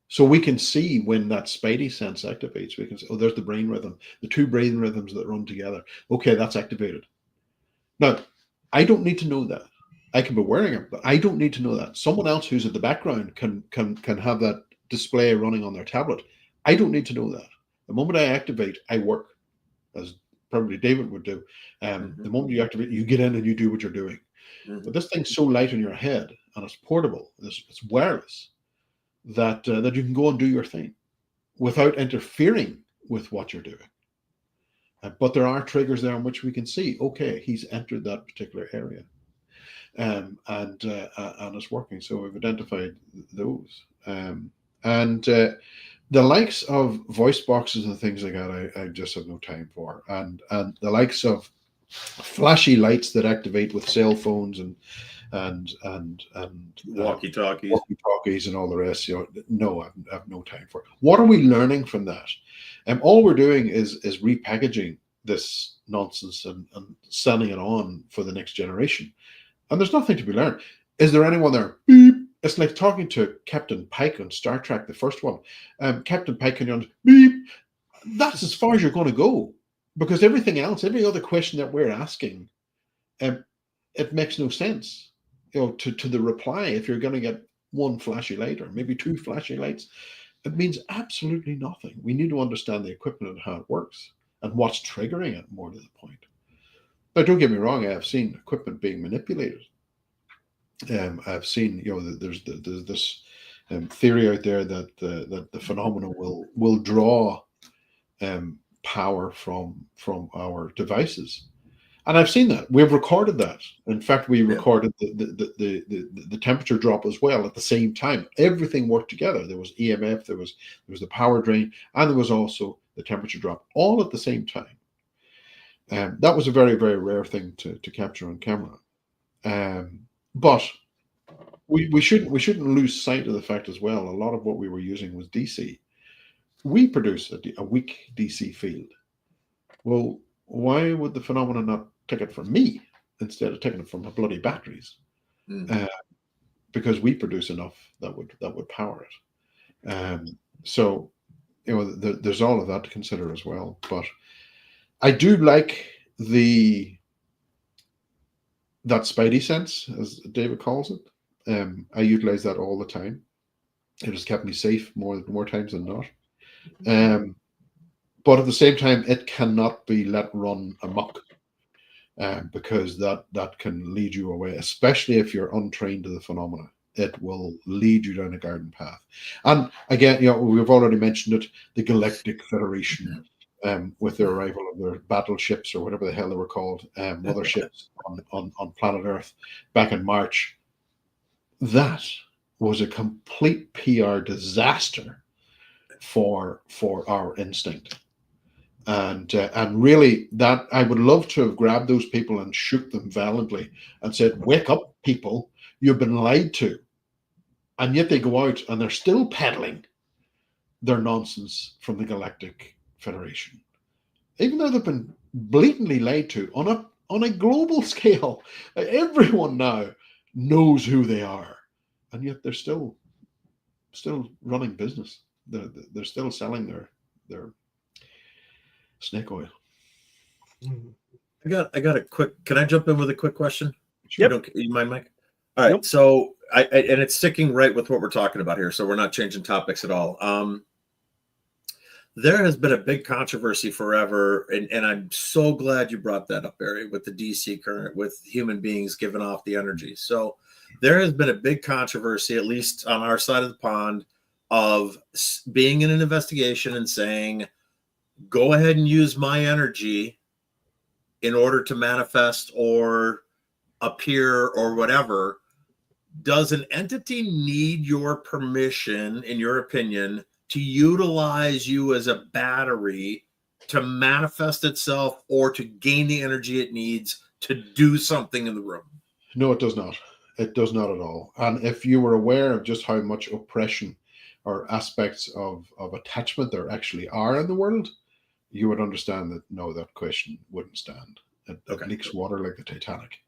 So we can see when that spidey sense activates. We can say, oh, there's the brain rhythm, the two brain rhythms that run together. Okay, that's activated. Now, I don't need to know that. I can be wearing it, but I don't need to know that. Someone else who's at the background can have that display running on their tablet. I don't need to know that. The moment I activate, I work, as probably David would do. The moment you activate, you get in and you do what you're doing. But this thing's so light in your head, and it's portable, it's wireless, that you can go and do your thing without interfering with what you're doing. But there are triggers there in which we can see, okay, he's entered that particular area, and it's working. So we've identified those, and the likes of voice boxes and things like that, I just have no time for, and the likes of flashy lights that activate with cell phones and walkie-talkies and all the rest. No, I have no time for it. What are we learning from that? All we're doing is repackaging this nonsense and selling it on for the next generation. And there's nothing to be learned. Is there anyone there? Beep. It's like talking to Captain Pike on Star Trek, the first one. Captain Pike, can you beep? That's as far as you're going to go, because everything else, every other question that we're asking, it makes no sense. To the reply, if you're going to get one flashy light or maybe two flashy lights, it means absolutely nothing. We need to understand the equipment and how it works and what's triggering it, more to the point. Now, don't get me wrong, I have seen equipment being manipulated. I've seen, there's this theory out there that the phenomena will draw power from our devices. And I've seen that. We've recorded that. In fact, we recorded the temperature drop as well at the same time. Everything worked together. There was EMF, there was the power drain, and there was also the temperature drop, all at the same time. That was a very, very rare thing to capture on camera. But we shouldn't lose sight of the fact as well. A lot of what we were using was DC. We produce a weak DC field. Well, why would the phenomena not take it from me instead of taking it from the bloody batteries? Because we produce enough that would power it. So there's all of that to consider as well. But I do like that spidey sense, as David calls it. I utilize that all the time. It has kept me safe more times than not. But at the same time, it cannot be let run amok, because that can lead you away, especially if you're untrained to the phenomena. It will lead you down a garden path. And again, we've already mentioned it, the Galactic Federation, with the arrival of their battleships, or whatever the hell they were called, motherships on planet Earth back in March. That was a complete PR disaster for our instinct. And really, that I would love to have grabbed those people and shook them violently and said, "Wake up, people! You've been lied to." And yet they go out and they're still peddling their nonsense from the Galactic Federation, even though they've been blatantly lied to on a global scale. Everyone now knows who they are, and yet they're still running business. They're still selling their snake oil. I got a quick. Can I jump in with a quick question? Yep. You mind, Mike? All right. Nope. So and it's sticking right with what we're talking about here, so we're not changing topics at all. There has been a big controversy forever, and I'm so glad you brought that up, Barry, with the DC current, with human beings giving off the energy. So there has been a big controversy, at least on our side of the pond, of being in an investigation and saying, go ahead and use my energy in order to manifest or appear or whatever. Does an entity need your permission, in your opinion, to utilize you as a battery to manifest itself or to gain the energy it needs to do something in the room? No, it does not. It does not at all. And if you were aware of just how much oppression or aspects of attachment there actually are in the world, you would understand that no, that question wouldn't stand. It leaks water like the Titanic.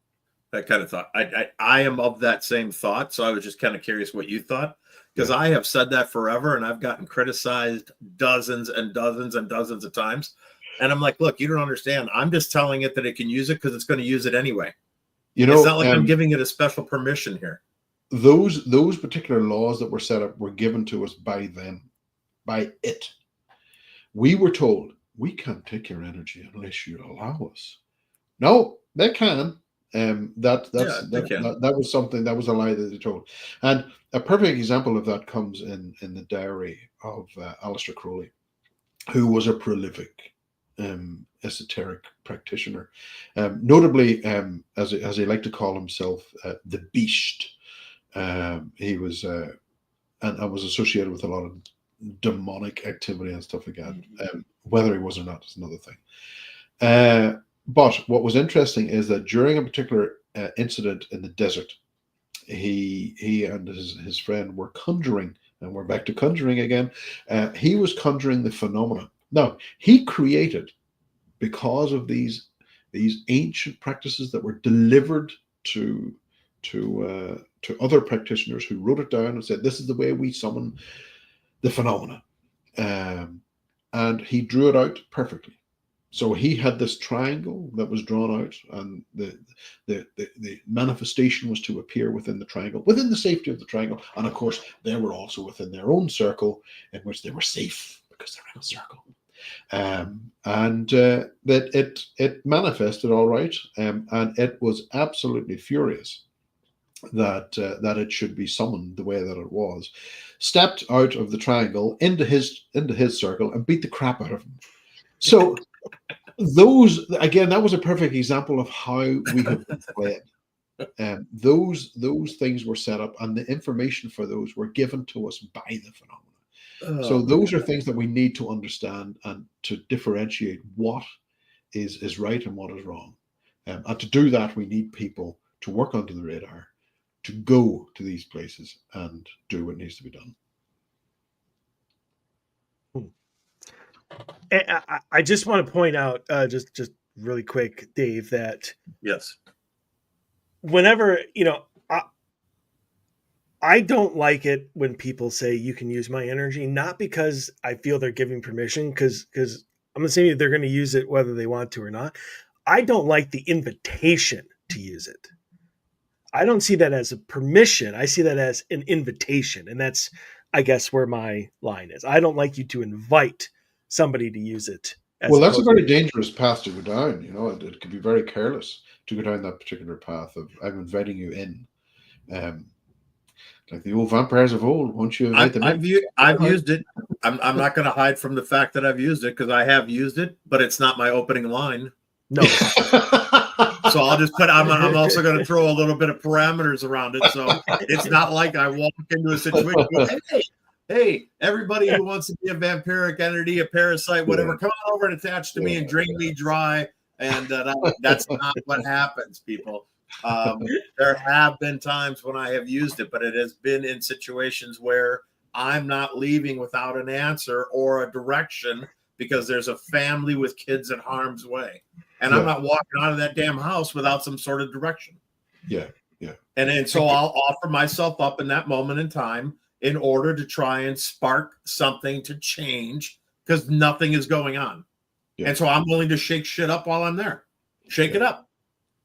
That kind of thought. I am of that same thought, so I was just kind of curious what you thought, because I have said that forever, and I've gotten criticized dozens and dozens and dozens of times. And I'm like, look, you don't understand. I'm just telling it that it can use it because it's going to use it anyway. You know, it's not like I'm giving it a special permission here. Those particular laws that were set up were given to us by them, by it. We were told, we can't take your energy unless you allow us. No, they can. That was something, that was a lie that they told. And a perfect example of that comes in the diary of Aleister Crowley, who was a prolific esoteric practitioner, notably as he liked to call himself, the Beast. He was and was associated with a lot of demonic activity and stuff like that. Whether he was or not is another thing. But what was interesting is that during a particular incident in the desert, he and his friend were conjuring, and we're back to conjuring again. He was conjuring the phenomena. Now, he created, because of these ancient practices that were delivered to other practitioners who wrote it down and said, this is the way we summon the phenomena. And he drew it out perfectly. So he had this triangle that was drawn out, and the manifestation was to appear within the triangle, within the safety of the triangle. And of course, they were also within their own circle in which they were safe because they're in a circle. That it manifested all right, and it was absolutely furious that it should be summoned the way that it was. Stepped out of the triangle into his circle and beat the crap out of him. So those, again, that was a perfect example of how we have been fled. Those things were set up, and the information for those were given to us by the phenomena. So those are things that we need to understand and to differentiate what is right and what is wrong. And to do that, we need people to work under the radar, to go to these places and do what needs to be done. I just want to point out, just really quick, Dave, that yes, whenever, I don't like it when people say you can use my energy, not because I feel they're giving permission, because I'm assuming they're going to use it whether they want to or not. I don't like the invitation to use it. I don't see that as a permission. I see that as an invitation. And that's, I guess, where my line is. I don't like you to invite somebody to use it. Well, that's a very dangerous path to go down. It could be very careless to go down that particular path of, I'm inviting you in. Like the old vampires of old, won't you invite them in? I've used it. I'm not going to hide from the fact that I've used it, because I have used it, but it's not my opening line. No. So I'll just put, I'm also going to throw a little bit of parameters around it. So it's not like I walk into a situation with, hey, everybody who wants to be a vampiric entity, a parasite, whatever, come on over and attach to me and drain me dry. And that's not what happens, people. There have been times when I have used it, but it has been in situations where I'm not leaving without an answer or a direction, because there's a family with kids in harm's way. And I'm not walking out of that damn house without some sort of direction. Yeah. And so I'll offer myself up in that moment in time in order to try and spark something to change, because nothing is going on. Yeah. And so I'm willing to shake shit up while I'm there. Shake it up.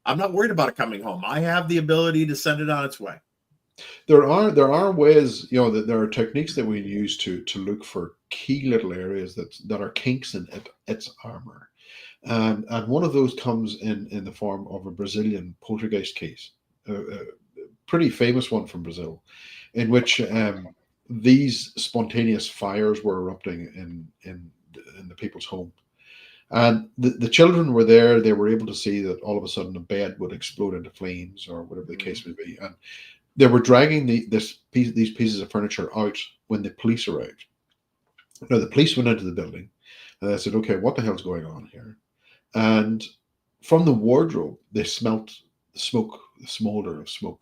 I'm not worried about it coming home. I have the ability to send it on its way. There are ways, that there are techniques that we use to look for key little areas that are kinks in its armor. And one of those comes in the form of a Brazilian poltergeist case, a pretty famous one from Brazil, in which these spontaneous fires were erupting in the people's home. And the children were there. They were able to see that all of a sudden a bed would explode into flames or whatever the case may be. And they were dragging these pieces of furniture out when the police arrived. Now, the police went into the building and they said, okay, what the hell's going on here? And from the wardrobe, they smelt the smoke, the smolder of smoke.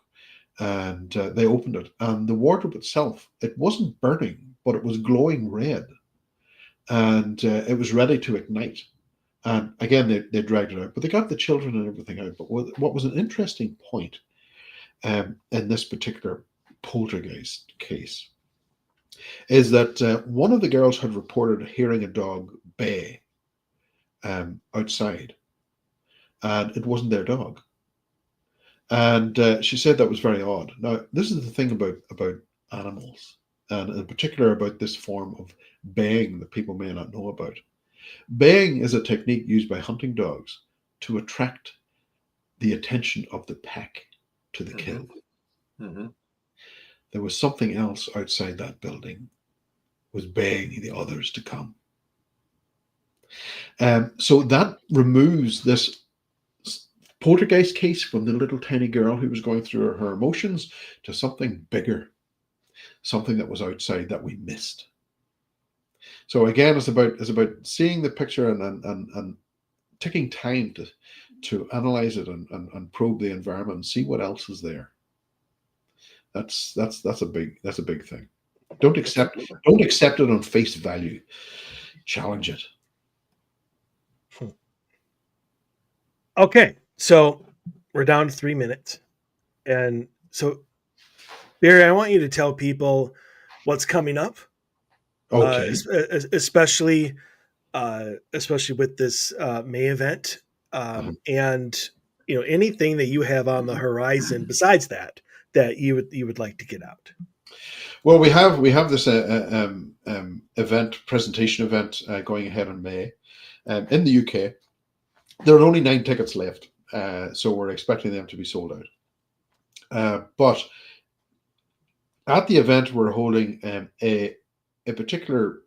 And they opened it. And the wardrobe itself, it wasn't burning, but it was glowing red. And it was ready to ignite. And again, they dragged it out. But they got the children and everything out. But what was an interesting point in this particular poltergeist case is that one of the girls had reported hearing a dog bay outside, and it wasn't their dog. And she said that was very odd. Now, this is the thing about animals, and in particular about this form of baying that people may not know about. Baying is a technique used by hunting dogs to attract the attention of the pack to the kill. Mm-hmm. There was something else outside that building, was baying the others to come. So that removes this poltergeist case from the little tiny girl who was going through her emotions to something bigger, something that was outside that we missed. So again, it's about seeing the picture and taking time to analyze it and probe the environment and see what else is there. That's a big thing. Don't accept it on face value. Challenge it. Okay, so we're down to 3 minutes, and so Barry, I want you to tell people what's coming up. Okay. Especially with this May event, and anything that you have on the horizon besides that you would like to get out. Well, we have this presentation event going ahead in May in the UK. There are only 9 tickets left, so we're expecting them to be sold out. But at the event, we're holding a particular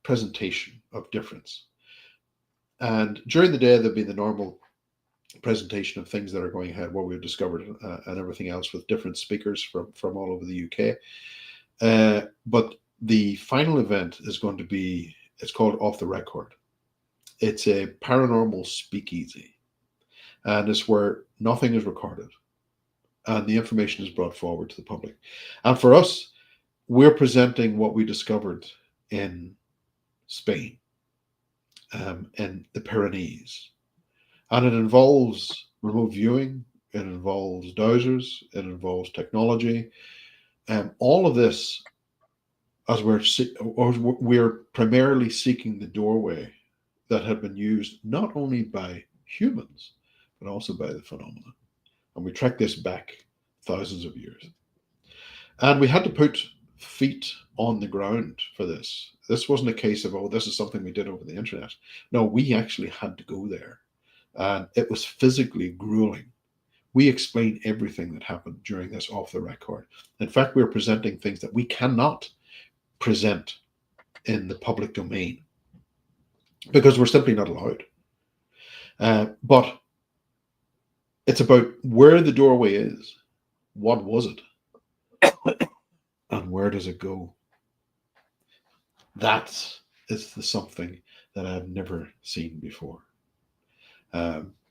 presentation of difference. And during the day, there'll be the normal presentation of things that are going ahead, what we've discovered, and everything else with different speakers from all over the UK. But the final event is going to be, it's called Off the Record. It's a paranormal speakeasy, and it's where nothing is recorded and the information is brought forward to the public. And for us, we're presenting what we discovered in Spain, in the Pyrenees. And it involves remote viewing, it involves dowsers, it involves technology. All of this, as we're primarily seeking the doorway that had been used not only by humans, but also by the phenomena. And we track this back thousands of years. And we had to put feet on the ground for this. This wasn't a case of, oh, this is something we did over the internet. No, we actually had to go there. And it was physically grueling. We explain everything that happened during this Off the Record. In fact, we're presenting things that we cannot present in the public domain because we're simply not allowed. But it's about where the doorway is, what was it, and where does it go? That is something that I've never seen before.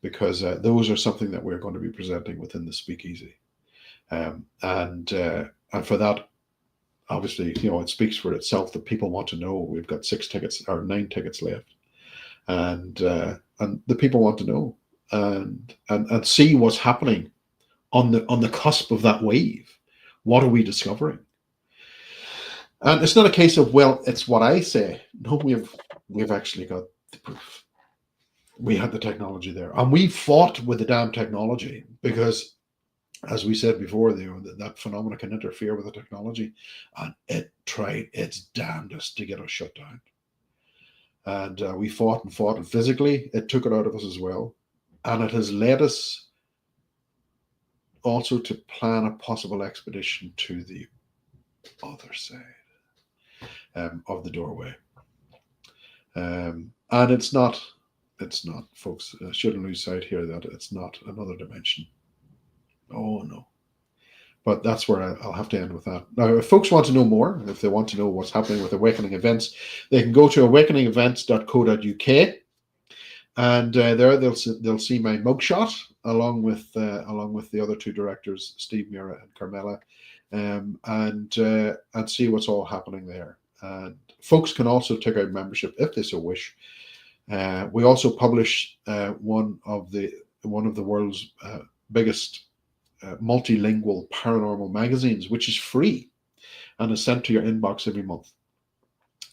Because those are something that we're going to be presenting within the speakeasy. And for that, obviously, it speaks for itself that people want to know. We've got 9 tickets left. And the people want to know and see what's happening on the cusp of that wave. What are we discovering? And it's not a case of, well, it's what I say. No, we've actually got the proof. We had the technology there, and we fought with the damn technology because as we said before, that phenomena can interfere with the technology, and it tried its damnedest to get us shut down. And we fought and fought, and physically, it took it out of us as well. And it has led us also to plan a possible expedition to the other side of the doorway. And it's not, folks, shouldn't lose sight here that it's not another dimension. Oh, no. But that's where I'll have to end with that. Now, if folks want to know more, if they want to know what's happening with Awakening Events, they can go to awakeningevents.co.uk, and there they'll see my mugshot along with the other two directors, Steve Mira and Carmela, and see what's all happening there. And folks can also take out membership if they so wish. We also publish one of the world's biggest multilingual paranormal magazines, which is free and is sent to your inbox every month,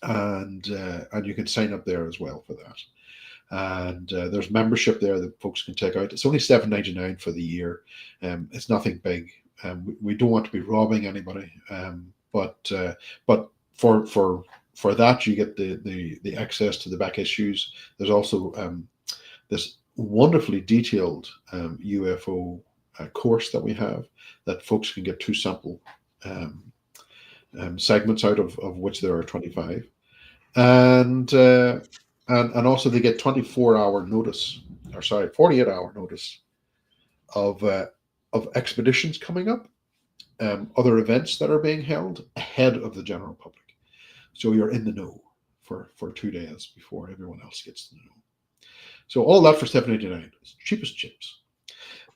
and you can sign up there as well for that. And there's membership there that folks can take out. It's only $7.99 for the year. It's nothing big. We don't want to be robbing anybody, but for that you get the access to the back issues. There's also this wonderfully detailed UFO course that we have that folks can get 2 sample segments out of which there are 25, and also they get 48-hour notice of expeditions coming up, other events that are being held ahead of the general public, so you're in the know for 2 days before everyone else gets to the know. So all that for $7.89. It's cheap as chips.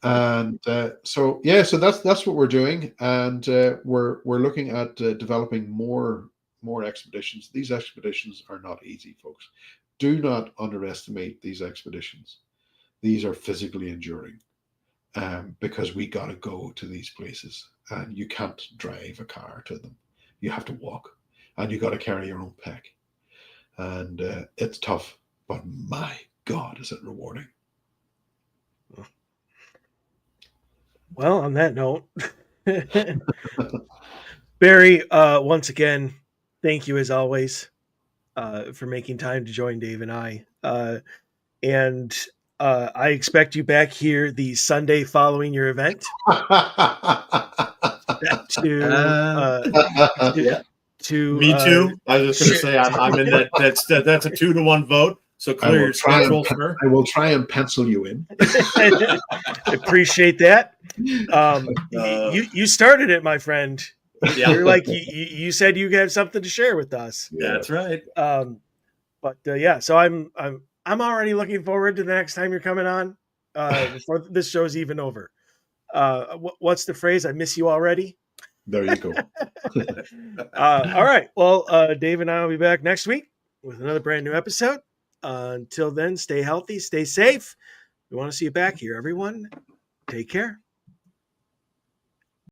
And so that's what we're doing, and we're looking at developing more expeditions. These expeditions are not easy, folks. Do not underestimate these expeditions. These are physically enduring, because we got to go to these places, and you can't drive a car to them. You have to walk, and you got to carry your own pack, and it's tough, but my God, is it rewarding. Well, on that note, Barry, once again, thank you as always for making time to join Dave and I. And I expect you back here the Sunday following your event. Yeah. To me too. I was just going to say I'm in that. That's a 2-to-1 vote. So clear your schedule, sir. I will try and pencil you in. Appreciate that. You started it, my friend. Yeah. You're like you said you have something to share with us. Yeah. That's right. So I'm already looking forward to the next time you're coming on before this show's even over. What's the phrase? I miss you already. There you go. All right. Well, Dave and I will be back next week with another brand new episode. Until then, stay healthy, stay safe. We want to see you back here, everyone. Take care.